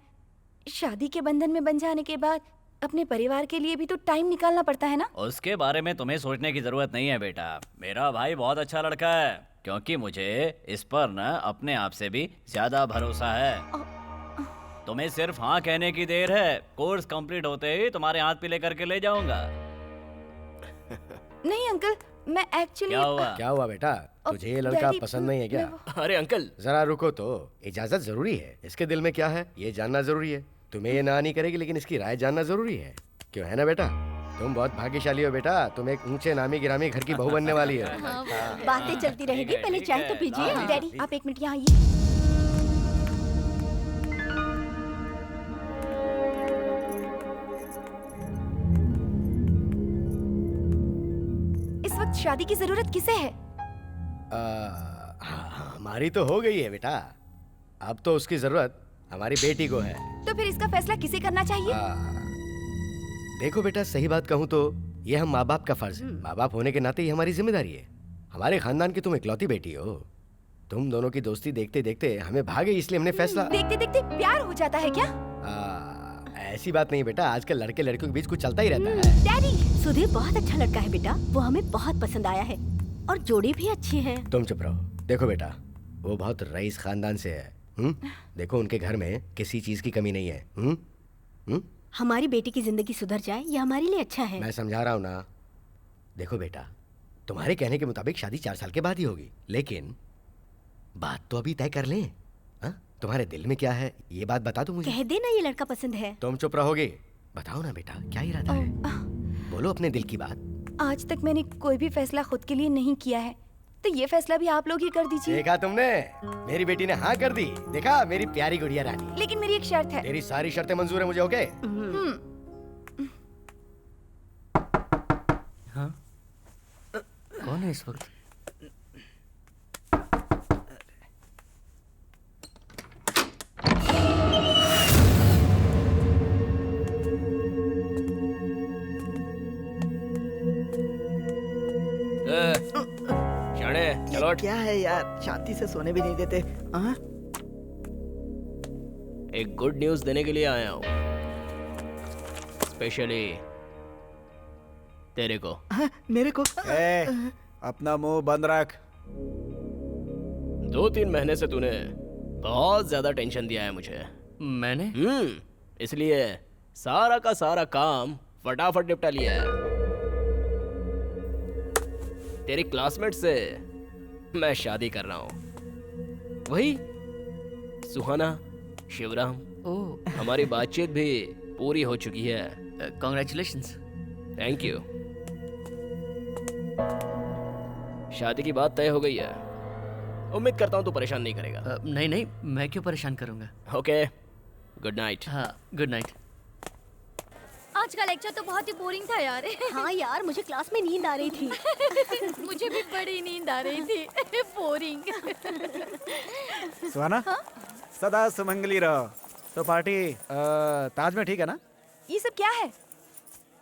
शादी के बंधन में बंध जाने के बाद अपने परिवार के लिए भी तो टाइम निकालना पड़ता है ना। उसके बारे में तुम्हें सोचने की जरूरत नहीं है बेटा। मेरा भाई बहुत अच्छा लड़का है, क्योंकि मुझे इस पर न अपने आप से भी ज्यादा भरोसा है। तुम्हें सिर्फ हाँ कहने की देर है। कोर्स कंप्लीट होते ही तुम्हारे हाथ पीले करके ले जाऊंगा। नहीं अंकल, मैं एक्चुअली क्या हुआ? क्या हुआ बेटा? तुझे ये लड़का डैडी, पसंद नहीं है क्या? अरे अंकल, जरा रुको तो। इजाजत जरूरी है। इसके दिल में क्या है ये जानना जरूरी है। तुम्हें ये ना नहीं करेगी, लेकिन इसकी राय जानना जरूरी है। क्यों, है ना बेटा? तुम बहुत भाग्यशाली हो बेटा। तुम एक ऊंचे नामी गिरामी घर की बहू बनने वाली हो। बातें चलती रहेगी, पहले चाय तो पीजिए। डैडी आप एक मिनट यहाँ आइए। इस वक्त शादी की जरूरत किसे है? हमारी तो हो गई है बेटा। अब तो उसकी जरूरत हमारी बेटी को है। तो फिर इसका फैसला किसे करना चाहिए? देखो बेटा, सही बात कहूँ तो ये हम माँ बाप का फर्ज है। माँ बाप होने के नाते ये हमारी जिम्मेदारी है। हमारे खानदान की तुम इकलौती बेटी हो। तुम दोनों की दोस्ती देखते देखते हमें भागे, इसलिए हमने फैसला। देखते देखते प्यार हो जाता है क्या? ऐसी बात नहीं बेटा, आजकल लड़के लड़कियों के बीच कुछ चलता ही रहता है। डैडी, सुधीर बहुत अच्छा लड़का है बेटा, वो हमें बहुत पसंद आया है और जोड़ी भी अच्छी है। तुम चुप रहो। देखो बेटा, वो बहुत रईस खानदान से है। देखो उनके घर में किसी चीज की कमी नहीं है। हमारी बेटी की जिंदगी सुधर जाए, ये हमारे लिए अच्छा है। मैं समझा रहा हूँ ना। देखो बेटा, तुम्हारे कहने के मुताबिक शादी 4 साल के बाद ही होगी, लेकिन बात तो अभी तय कर लें। तुम्हारे दिल में क्या है ये बात बता दो मुझे। कह देना ये लड़का पसंद है। तुम चुप रहोगे? बताओ ना बेटा, क्या इरादा है? बोलो अपने दिल की बात। आज तक मैंने कोई भी फैसला खुद के लिए नहीं किया है, तो ये फैसला भी आप लोग ही कर दीजिए। देखा तुमने, मेरी बेटी ने हाँ कर दी। देखा मेरी प्यारी गुड़िया रानी। लेकिन मेरी एक शर्त है। तेरी सारी शर्तें मंजूर है मुझे, ओके? हाँ? कौन है इस वक्त? चलो। क्या है यार, शांति से सोने भी नहीं देते। एक गुड न्यूज देने के लिए आया हूँ, स्पेशली तेरे को। मेरे को। अपना मुंह बंद रख। 2-3 महीने से तूने बहुत ज्यादा टेंशन दिया है मुझे। मैंने? इसलिए सारा का सारा काम फटाफट निपटा लिया है। तेरी क्लासमेट से मैं शादी कर रहा हूँ। वही सुहाना, शिवराम। हमारी बातचीत भी पूरी हो चुकी है। कॉन्ग्रेचुलेशंस। Thank you. शादी की बात तय हो गई है। उम्मीद करता हूँ तू परेशान नहीं करेगा। नहीं नहीं, मैं क्यों परेशान करूंगा। Okay, good night. हाँ, गुड नाइट। आज का लेक्चर तो बहुत ही बोरिंग था यार। हाँ यार, मुझे क्लास में नींद आ रही थी। मुझे भी बड़ी नींद आ रही थी। बोरिंग। सुहाना, सदा सुमंगली रहो। तो पार्टी ताज में ठीक है ना? ये सब क्या है?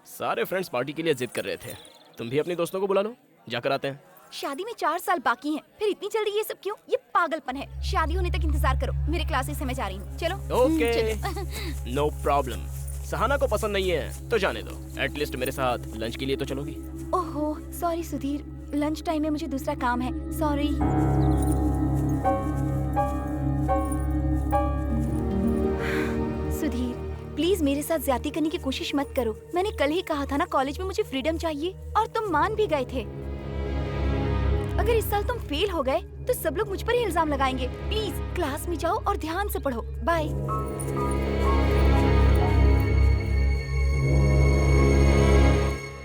सारे फ्रेंड्स पार्टी के लिए जिद कर रहे थे। तुम भी अपने दोस्तों को बुला लो, जाकर आते हैं। शादी में 4 साल बाकी हैं, फिर इतनी जल्दी ये सब क्यों? ये पागलपन है। शादी होने तक इंतजार करो। मेरे क्लासेस से मैं जा रही हूँ। चलो। Okay, no problem. सहाना को पसंद नहीं है तो जाने दो। एटलीस्ट मेरे साथ लंच के लिए तो चलोगी। ओहो, सॉरी सुधीर, लंच टाइम में मुझे दूसरा काम है। सॉरी। सुधीर, प्लीज मेरे साथ ज्यादती करने की कोशिश मत करो। मैंने कल ही कहा था ना, कॉलेज में मुझे फ्रीडम चाहिए, और तुम मान भी गए थे। अगर इस साल तुम फेल हो गए तो सब लोग मुझ पर ही इल्जाम लगाएंगे। प्लीज क्लास में जाओ और ध्यान से पढ़ो। Bye.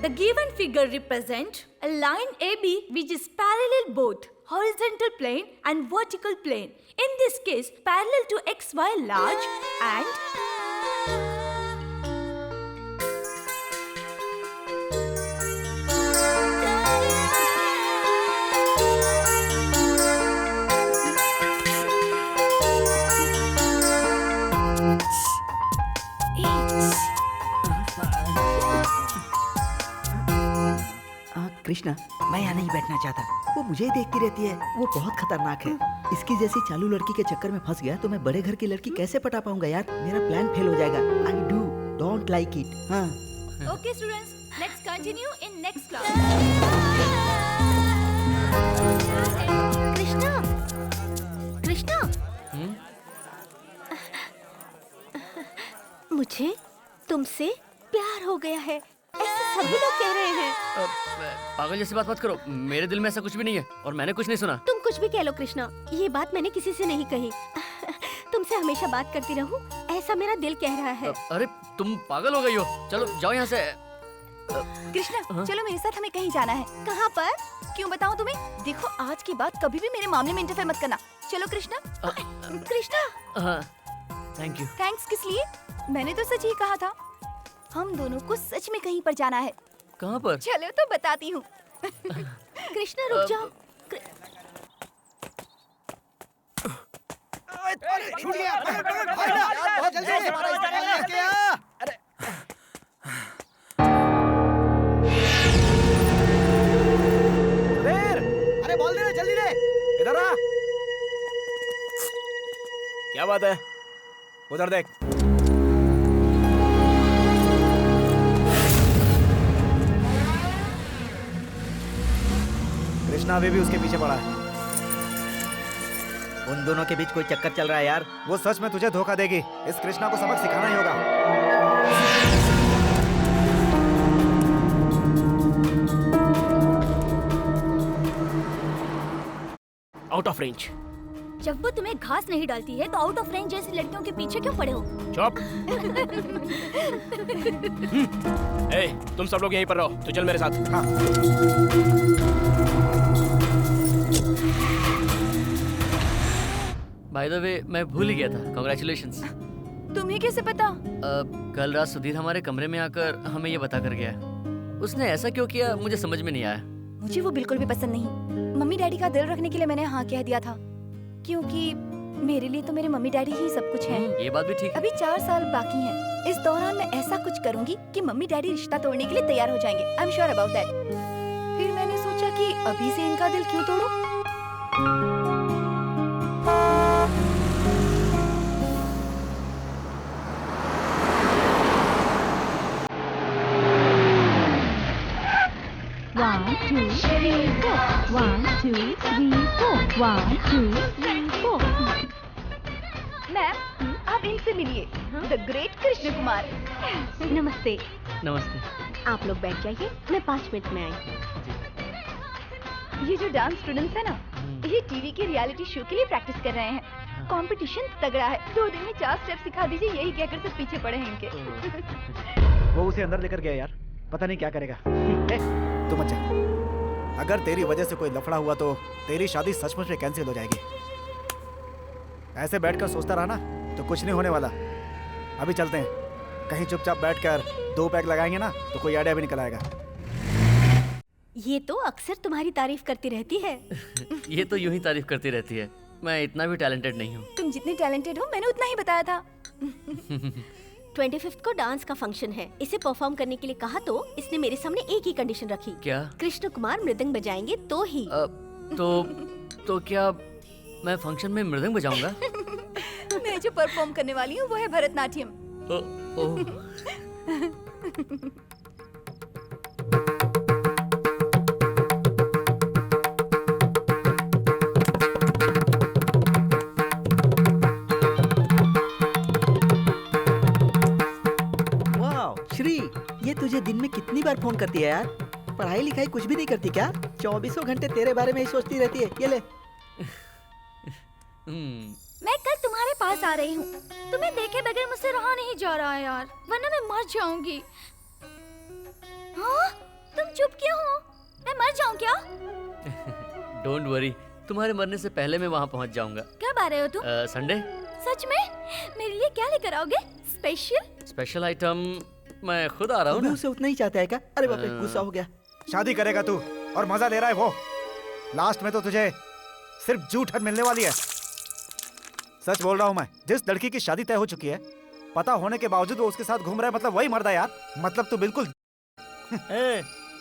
The given figure represents a line AB which is parallel both horizontal plane and vertical plane. In this case, parallel to XY large and Krishna, मैं यहाँ नहीं बैठना चाहता। वो मुझे ही देखती रहती है। वो बहुत खतरनाक है। इसकी जैसी चालू लड़की के चक्कर में फंस गया तो मैं बड़े घर की लड़की कैसे पटा पाऊंगा यार? मेरा प्लान फेल हो जाएगा। I don't like it. हाँ। Okay students, let's continue in next class. Krishna, Krishna, मुझे तुमसे प्यार हो गया है, ऐसे सभी लोग कह रहे हैं। पागल जैसी बात मत करो। मेरे दिल में ऐसा कुछ भी नहीं है और मैंने कुछ नहीं सुना। तुम कुछ भी कह लो कृष्णा, ये बात मैंने किसी से नहीं कही। तुमसे हमेशा बात करती रहूं, ऐसा मेरा दिल कह रहा है। अरे तुम पागल हो गई हो। चलो जाओ यहाँ से। कृष्णा, चलो मेरे साथ, हमें कहीं जाना है। कहाँ पर? क्यों बताऊं तुम्हें? देखो, आज के बाद कभी भी मेरे मामले में इंटरफेयर मत करना। चलो कृष्णा। कृष्णा। हाँ, थैंक यू। थैंक्स किस लिए? मैंने तो सच ही कहा था। हम दोनों को सच में कहीं पर जाना है। कहाँ पर? चलो तो बताती हूँ। कृष्णा रुक जाओ। छूट गया। बहुत जल्दी से हमारा इस्तेमाल लेके आ। अरे बोल दे, जल्दी दे। इधर आ। क्या बात है? उधर देख। कृष्णा अभी भी उसके पीछे पड़ा है। उन दोनों के बीच कोई चक्कर चल रहा है यार। वो सच में तुझे धोखा देगी। इस कृष्णा को सबक सिखाना ही होगा। Out of range. जब वो तुम्हें घास नहीं डालती है तो आउट ऑफ रेंज जैसी लड़कियों के पीछे क्यों पड़े हो? चुप। ए, तुम सब लोग यहीं पर रहो। तो चल मेरे साथ। हाँ। बाय द वे, मैं भूल ही गया था। कांग्रेचुलेशंस। तुम्हें कैसे पता? कल रात सुधीर हमारे कमरे में आकर हमें ये बता कर गया। उसने ऐसा क्यों किया मुझे समझ में नहीं आया। मुझे वो बिल्कुल भी पसंद नहीं। मम्मी डैडी का दिल रखने के लिए मैंने हाँ कह दिया था, क्योंकि मेरे लिए तो मेरे मम्मी डैडी ही सब कुछ हैं। ये बात भी ठीक है। अभी 4 साल बाकी हैं। इस दौरान मैं ऐसा कुछ करूंगी कि मम्मी डैडी रिश्ता तोड़ने के लिए तैयार हो जाएंगे। I am sure about that. फिर मैंने सोचा कि अभी से इनका दिल क्यों तोड़ूं? 2 3 4 1 2 3 4 1 2 3 4 मैम आप इनसे मिलिए, द ग्रेट कृष्ण कुमार। नमस्ते। नमस्ते। आप लोग बैठ जाइए, मैं 5 मिनट में आई। ये जो डांस स्टूडेंट्स है ना, ये टीवी के रियलिटी शो के लिए प्रैक्टिस कर रहे हैं। कंपटीशन तगड़ा है, 2 दिन में 4 स्टेप सिखा दीजिए, यही कहकर सब पीछे पड़े हैं इनके। वो उसे अंदर लेकर गया यार, पता नहीं क्या करेगा। तू मत जा, अगर तेरी वजह से कोई लफड़ा हुआ तो तेरी शादी सचमुच में कैंसिल हो जाएगी। ऐसे बैठकर सोचता रहा ना तो कुछ नहीं होने वाला। अभी चलते हैं, कहीं चुपचाप बैठकर 2 पैक लगाएंगे ना तो कोई आइडिया भी निकल आएगा। ये तो अक्सर तुम्हारी तारीफ करती रहती है। ये तो यूं ही तारीफ करती रहती है, मैं इतना भी टैलेंटेड नहीं हूँ। तुम जितने टैलेंटेड हो मैंने उतना ही बताया था। 25 को डांस का फंक्शन है, इसे परफॉर्म करने के लिए कहा तो इसने मेरे सामने एक ही कंडीशन रखी। क्या? कृष्ण कुमार मृदंग बजाएंगे तो ही। तो क्या मैं फंक्शन में मृदंग बजाऊंगा? मैं जो परफॉर्म करने वाली हूँ वो है भरतनाट्यम। श्री, ये तुझे दिन में कितनी बार फोन करती है यार? पढ़ाई लिखाई कुछ भी नहीं करती क्या? 24 घंटे तेरे बारे में ही सोचती रहती है। ये ले। मैं कल तुम्हारे पास आ रही हूँ, तुम्हें देखे बगैर मुझसे रहा नहीं जा रहा है यार, वरना मैं मर जाऊंगी। हाँ? तुम चुप क्यों हो? मैं मर जाऊँ क्या? डोंट वरी, तुम्हारे मरने से पहले मैं वहाँ पहुँच जाऊंगा। कब आ रहे हो तुम? संडे। सच में? मेरे लिए क्या लेकर आओगे? स्पेशल आइटम मैं खुद आ रहा हूँ। उसे उतना ही चाहता है क्या? अरे बाप रे, गुस्सा हो गया। शादी करेगा तू और मजा ले रहा है वो, लास्ट में तो तुझे सिर्फ जूठन मिलने वाली है। सच बोल रहा हूँ मैं, जिस लड़की की शादी तय हो चुकी है, पता होने के बावजूद वो उसके साथ घूम रहा है, मतलब वही मर्द है यार। मतलब तू बिल्कुल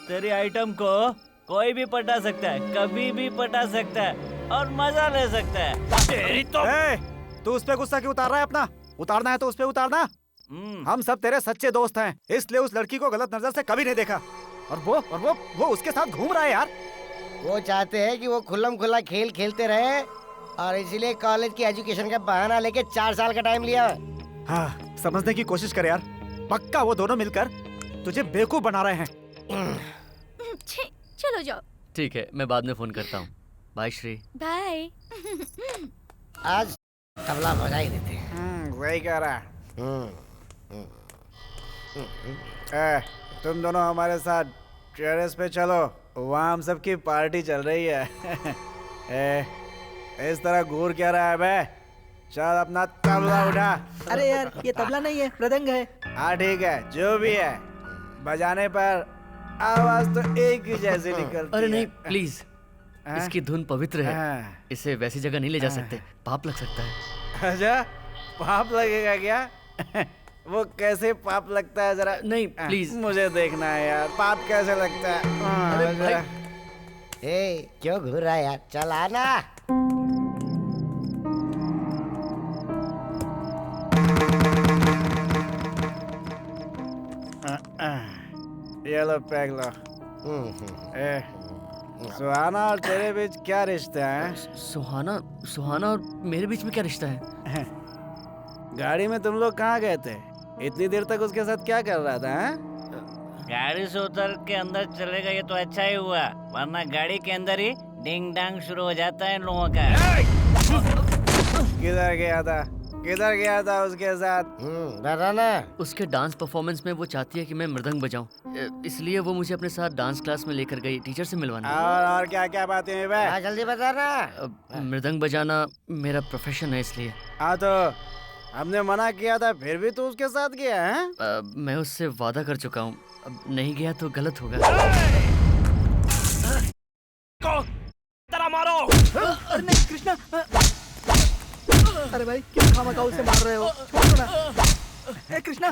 तेरी आइटम को कोई भी पटा सकता है, कभी भी पटा सकता है और मजा ले सकता है। तेरी तो तू उस पे गुस्सा क्यों उतार रहा है अपना? उतारना है तो उस पे उतारना। हम सब तेरे सच्चे दोस्त हैं, इसलिए उस लड़की को गलत नजर से कभी नहीं देखा। और वो उसके साथ घूम रहा है यार। वो चाहते हैं कि वो खुल्लम खुल्ला खेल खेलते रहे और इसीलिए कॉलेज की एजुकेशन का बहाना लेके 4 साल का टाइम लिया। हाँ, समझने की कोशिश कर यार, पक्का वो दोनों मिलकर तुझे बेवकूफ बना रहे हैं। चलो जाओ। ठीक है, मैं बाद में फोन करता हूँ। बाय श्री। बाय। आज तबला बजा ही देते हैं। वही कह रहा। तुम दोनों हमारे साथ टेरेस पे चलो, वहाँ हम सबकी पार्टी चल रही है। इस तरह घूर क्या रहा है बे? चल अपना तबला उठा। अरे यार, ये तबला नहीं है, मृदंग है। हाँ ठीक है, जो भी है, बजाने पर आवाज तो एक ही जैसी निकलती। अरे नहीं, प्लीज, इसकी धुन पवित्र है, इसे वैसी जगह नहीं ले जा सकते, पाप लग सकता है। अच्छा, पाप लगेगा क्या? वो कैसे पाप लगता है जरा? नहीं प्लीज, मुझे देखना है यार, पाप कैसे लगता है। अरे भाई, क्यों घूर रहा है यार? चल आना। ये लो पैक लो। सुहाना और तेरे बीच क्या रिश्ता है? सुहाना और मेरे बीच में क्या रिश्ता है? गाड़ी में तुम लोग कहाँ गए थे? इतनी देर तक उसके साथ क्या कर रहा था? गाड़ी से उतर के अंदर चलेगा ये तो अच्छा ही हुआ, वरना गाड़ी के अंदर ही डिंग डांग शुरू हो जाता है इन लोगों का। किधर गया था उसके साथ? उसके डांस परफॉर्मेंस में वो चाहती है कि मैं मृदंग बजाऊं, इसलिए वो मुझे अपने साथ डांस क्लास में लेकर गई, टीचर से मिलवाने। और क्या क्या बातें हैं बे? जल्दी बता ना। मृदंग बजाना मेरा प्रोफेशन है, इसलिए। हाँ तो हमने मना किया था, फिर भी तू उसके साथ गया है? मैं उससे वादा कर चुका हूँ, अब नहीं गया तो गलत होगा। तेरा मारो। अरे नहीं कृष्णा, अरे भाई क्यों खामखा उसे मार रहे हो? छोड़ो ना। ए कृष्णा,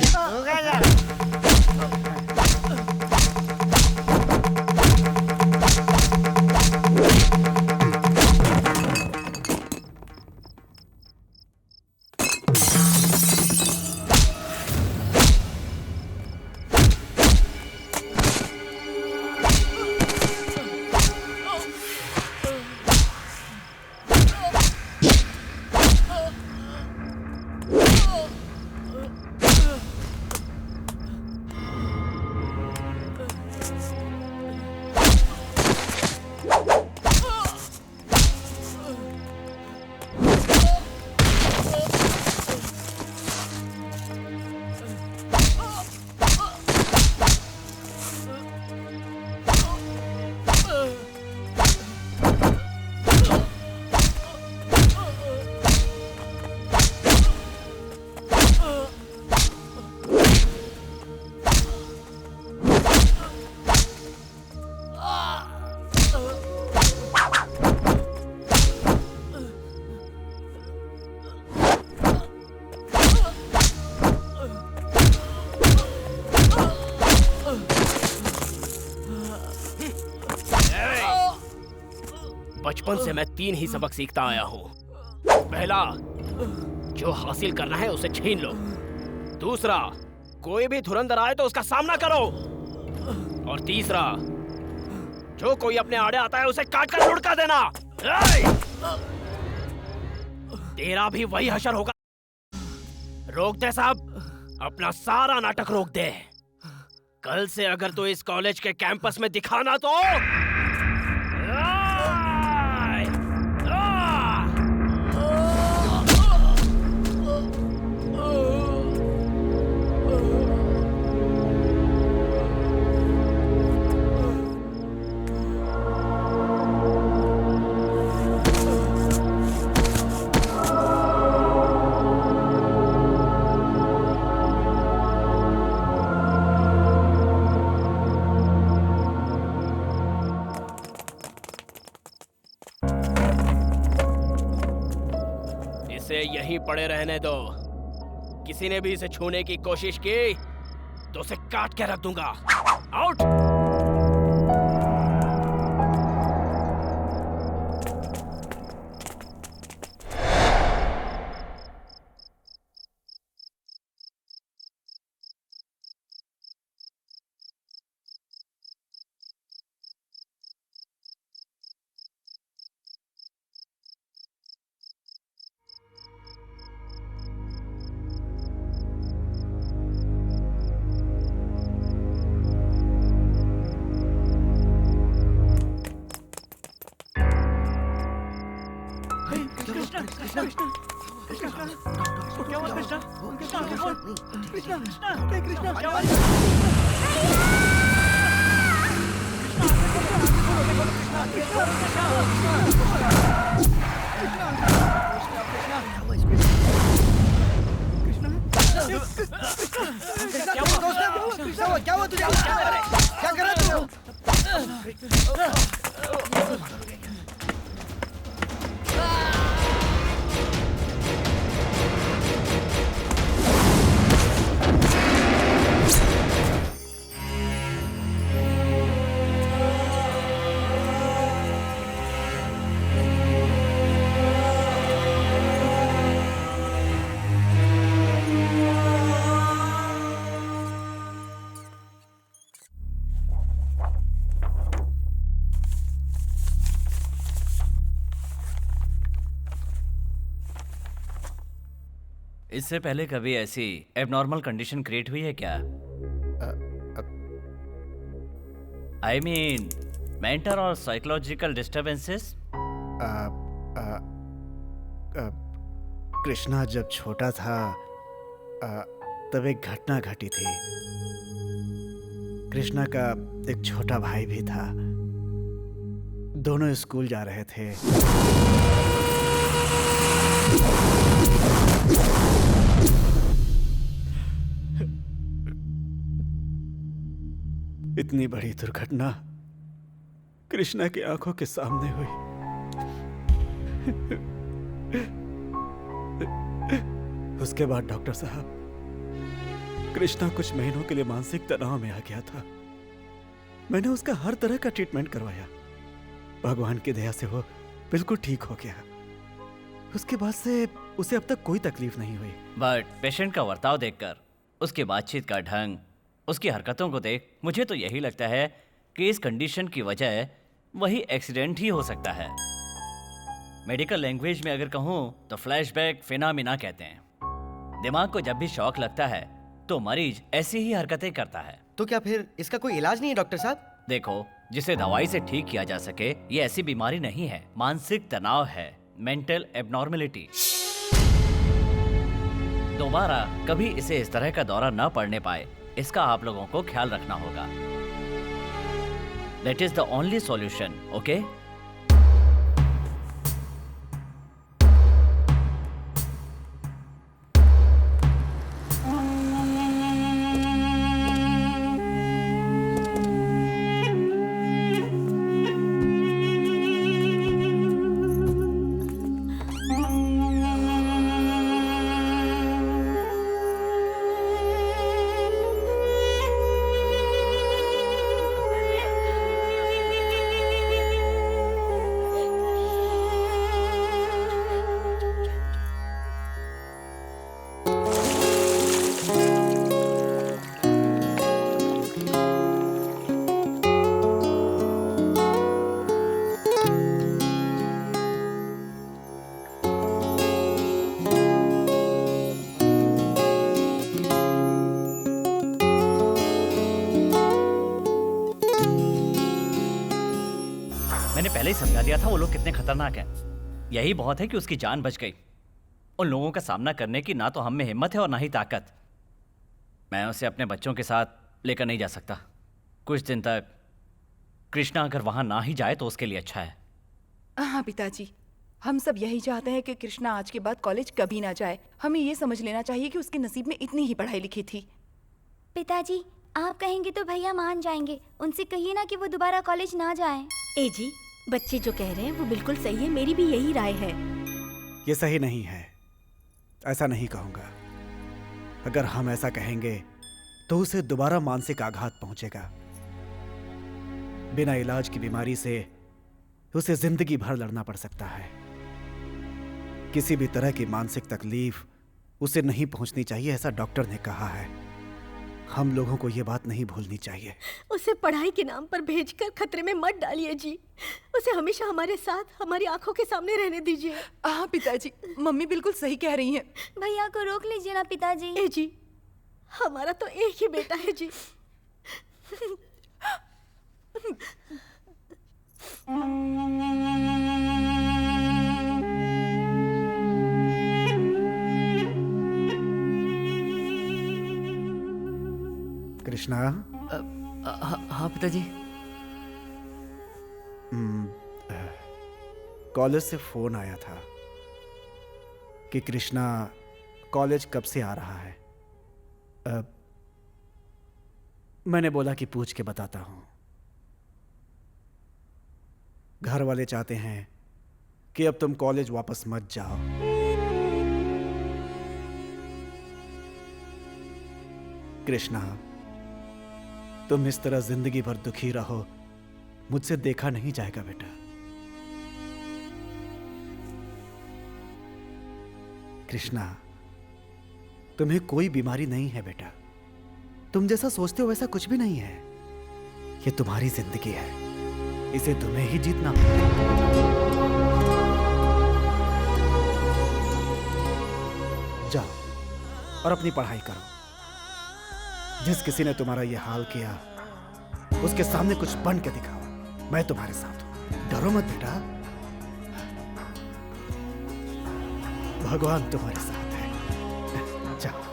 बचपन से मैं 3 ही सबक सीखता आया हूँ। पहला, जो हासिल करना है उसे छीन लो। दूसरा, कोई भी धुरंधर आए तो उसका सामना करो। और तीसरा, जो कोई अपने आड़े आता है उसे काट कर लुढ़का देना। तेरा भी वही हशर होगा। रोक दे साहब, अपना सारा नाटक रोक दे। कल से अगर तू इस कॉलेज के कैंपस में दिखाना तो यहीं पड़े रहने दो। किसी ने भी इसे छूने की कोशिश की तो उसे काट के रख दूंगा। आउट। क्या हुआ तुझे? क्या कर रहा तू? इससे पहले कभी ऐसी एबनॉर्मल कंडीशन क्रिएट हुई है क्या? आई मीन मेंटल और साइकोलॉजिकल डिस्टर्बेंसेस? कृष्णा जब छोटा था तब एक घटना घटी थी। कृष्णा का एक छोटा भाई भी था। दोनों स्कूल जा रहे थे। इतनी बड़ी दुर्घटना कृष्णा की आंखों के सामने हुई। उसके बाद डॉक्टर साहब, कृष्णा कुछ महीनों के लिए मानसिक तनाव में आ गया था। मैंने उसका हर तरह का ट्रीटमेंट करवाया। भगवान की दया से वो बिल्कुल ठीक हो गया। उसके बाद से उसे अब तक कोई तकलीफ नहीं हुई। बट पेशेंट का बर्ताव देखकर, उसकी बातचीत का ढंग, उसकी हरकतों को देख मुझे तो यही लगता है कि इस कंडीशन की वजह वही एक्सीडेंट ही हो सकता है। मेडिकल लैंग्वेज में अगर कहूँ तो फ्लैशबैक फिनोमेना कहते हैं। दिमाग को जब भी शॉक लगता है तो मरीज ऐसी ही हरकतें करता है। तो क्या फिर इसका कोई इलाज नहीं है डॉक्टर साहब? देखो, जिसे दवाई से ठीक किया जा सके ये ऐसी बीमारी नहीं है, मानसिक तनाव है, मेंटल एबनॉर्मलिटी। दोबारा कभी इसे इस तरह का दौरा न पड़ने पाए, इसका आप लोगों को ख्याल रखना होगा। That is the only solution, okay? पहले ही समझा दिया था वो लोग कितने खतरनाक हैं। यही बहुत है कि उसकी जान बच गई। उन लोगों का सामना करने की ना तो हम में हिम्मत है और ना ही ताकत। मैं उसे अपने बच्चों के साथ लेकर नहीं जा सकता। कुछ दिन तक कृष्णा अगर वहां ना ही जाए तो उसके लिए अच्छा है। हाँ पिताजी, हम सब यही चाहते हैं कि कृष्णा आज के बाद कॉलेज कभी ना जाए। हमें ये समझ लेना चाहिए कि उसके नसीब में इतनी ही पढ़ाई लिखी थी। पिताजी, आप कहेंगे तो भैया मान जाएंगे। उनसे कहिए ना कि वो दोबारा कॉलेज ना जाएं। ए जी, बच्चे जो कह रहे हैं वो बिल्कुल सही है। मेरी भी यही राय है। ये सही नहीं है, ऐसा नहीं कहूंगा। अगर हम ऐसा कहेंगे तो उसे दोबारा मानसिक आघात पहुंचेगा। बिना इलाज की बीमारी से उसे जिंदगी भर लड़ना पड़ सकता है। किसी भी तरह की मानसिक तकलीफ उसे नहीं पहुंचनी चाहिए, ऐसा डॉक्टर ने कहा है। हम लोगों को ये बात नहीं भूलनी चाहिए। उसे पढ़ाई के नाम पर भेजकर खतरे में मत डालिए जी। उसे हमेशा हमारे साथ, हमारी आंखों के सामने रहने दीजिए। हाँ पिताजी, मम्मी बिल्कुल सही कह रही हैं। भैया को रोक लीजिए ना पिताजी। ए जी, हमारा तो एक ही बेटा है जी। कृष्णा। हाँ पिताजी। कॉलेज से फोन आया था कि कृष्णा कॉलेज कब से आ रहा है। मैंने बोला कि पूछ के बताता हूं। घर वाले चाहते हैं कि अब तुम कॉलेज वापस मत जाओ। कृष्णा, तुम इस तरह जिंदगी भर दुखी रहो, मुझसे देखा नहीं जाएगा बेटा। कृष्णा, तुम्हें कोई बीमारी नहीं है बेटा। तुम जैसा सोचते हो वैसा कुछ भी नहीं है। ये तुम्हारी जिंदगी है, इसे तुम्हें ही जीतना। जाओ और अपनी पढ़ाई करो। जिस किसी ने तुम्हारा ये हाल किया उसके सामने कुछ बन के दिखाओ। मैं तुम्हारे साथ हूं, डरो मत बेटा। भगवान तुम्हारे साथ है। जाओ।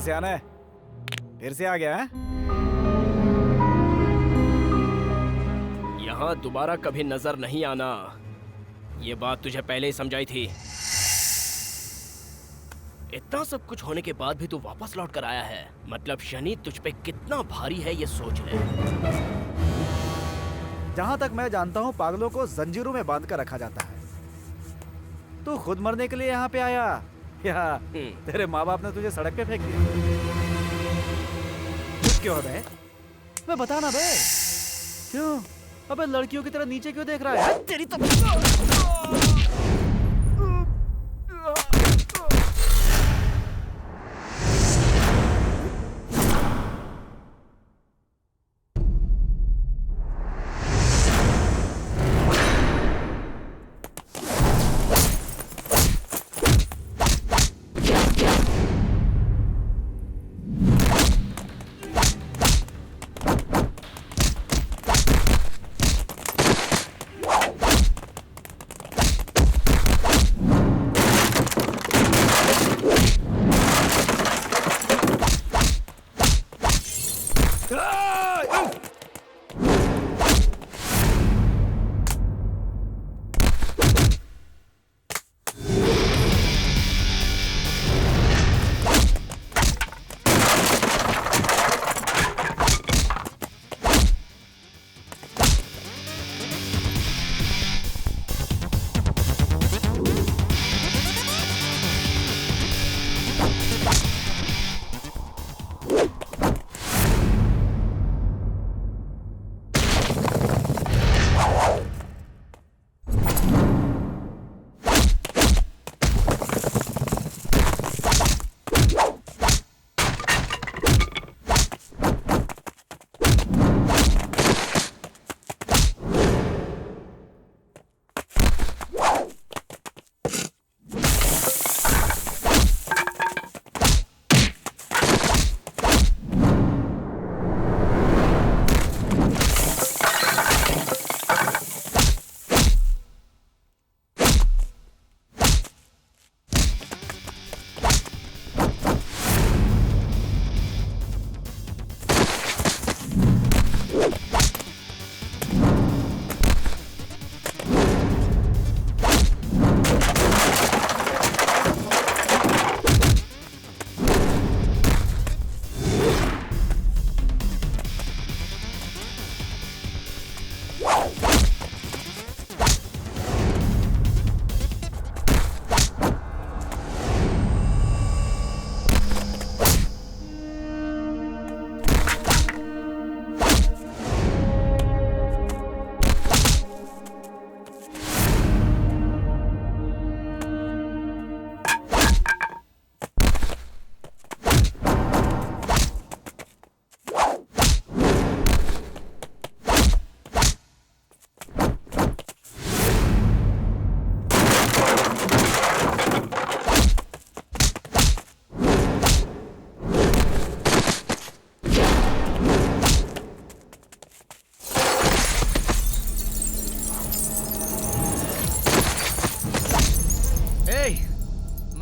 सियाना, फिर से आ गया है? यहाँ दोबारा कभी नजर नहीं आना। ये बात तुझे पहले ही समझाई थी। इतना सब कुछ होने के बाद भी तू वापस लौट कर आया है। मतलब शनि तुझ पे कितना भारी है ये सोच ले। जहां तक मैं जानता हूँ पागलों को जंजीरों में बांध कर रखा जाता है। तू खुद मरने के लिए यहाँ पे आया या तेरे माँ बाप ने तुझे सड़क पे फेंक दिया? क्यों है बे? मैं बता ना बे। क्यों? अबे लड़कियों की तरह नीचे क्यों देख रहा है? तेरी तो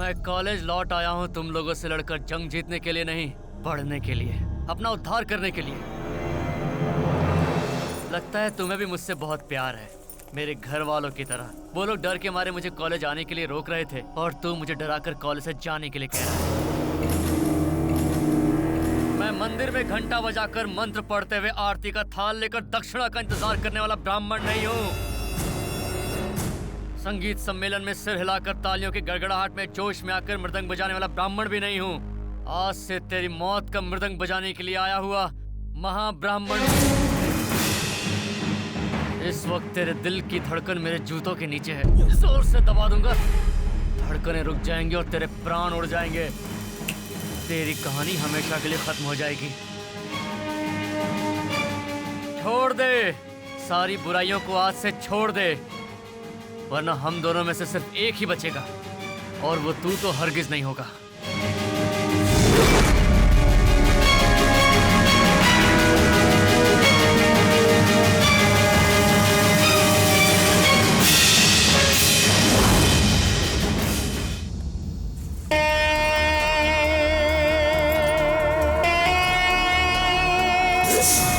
मैं कॉलेज लौट आया हूँ तुम लोगों से लड़कर जंग जीतने के लिए नहीं, पढ़ने के लिए, अपना उद्धार करने के लिए। लगता है तुम्हें भी मुझसे बहुत प्यार है, मेरे घर वालों की तरह। वो लोग डर के मारे मुझे कॉलेज आने के लिए रोक रहे थे और तू मुझे डराकर कॉलेज से जाने के लिए कह रहा है। मैं मंदिर में घंटा बजाकर मंत्र पढ़ते हुए आरती का थाल लेकर दक्षिणा का इंतजार करने वाला ब्राह्मण नहीं हूँ। संगीत सम्मेलन में सिर हिलाकर तालियों की गड़गड़ाहट में जोश में आकर मृदंग बजाने वाला ब्राह्मण भी नहीं हूँ। आज से तेरी मौत का मृदंग बजाने के लिए आया हुआ महाब्राह्मण। इस वक्त तेरे दिल की धड़कन मेरे जूतों के नीचे है, जोर से दबा दूंगा, धड़कनें रुक जाएंगी और तेरे प्राण उड़ जाएंगे। तेरी कहानी हमेशा के लिए खत्म हो जाएगी। छोड़ दे सारी बुराइयों को, आज से छोड़ दे, वरना हम दोनों में से सिर्फ एक ही बचेगा और वो तू तो हरगिज नहीं होगा। Yes.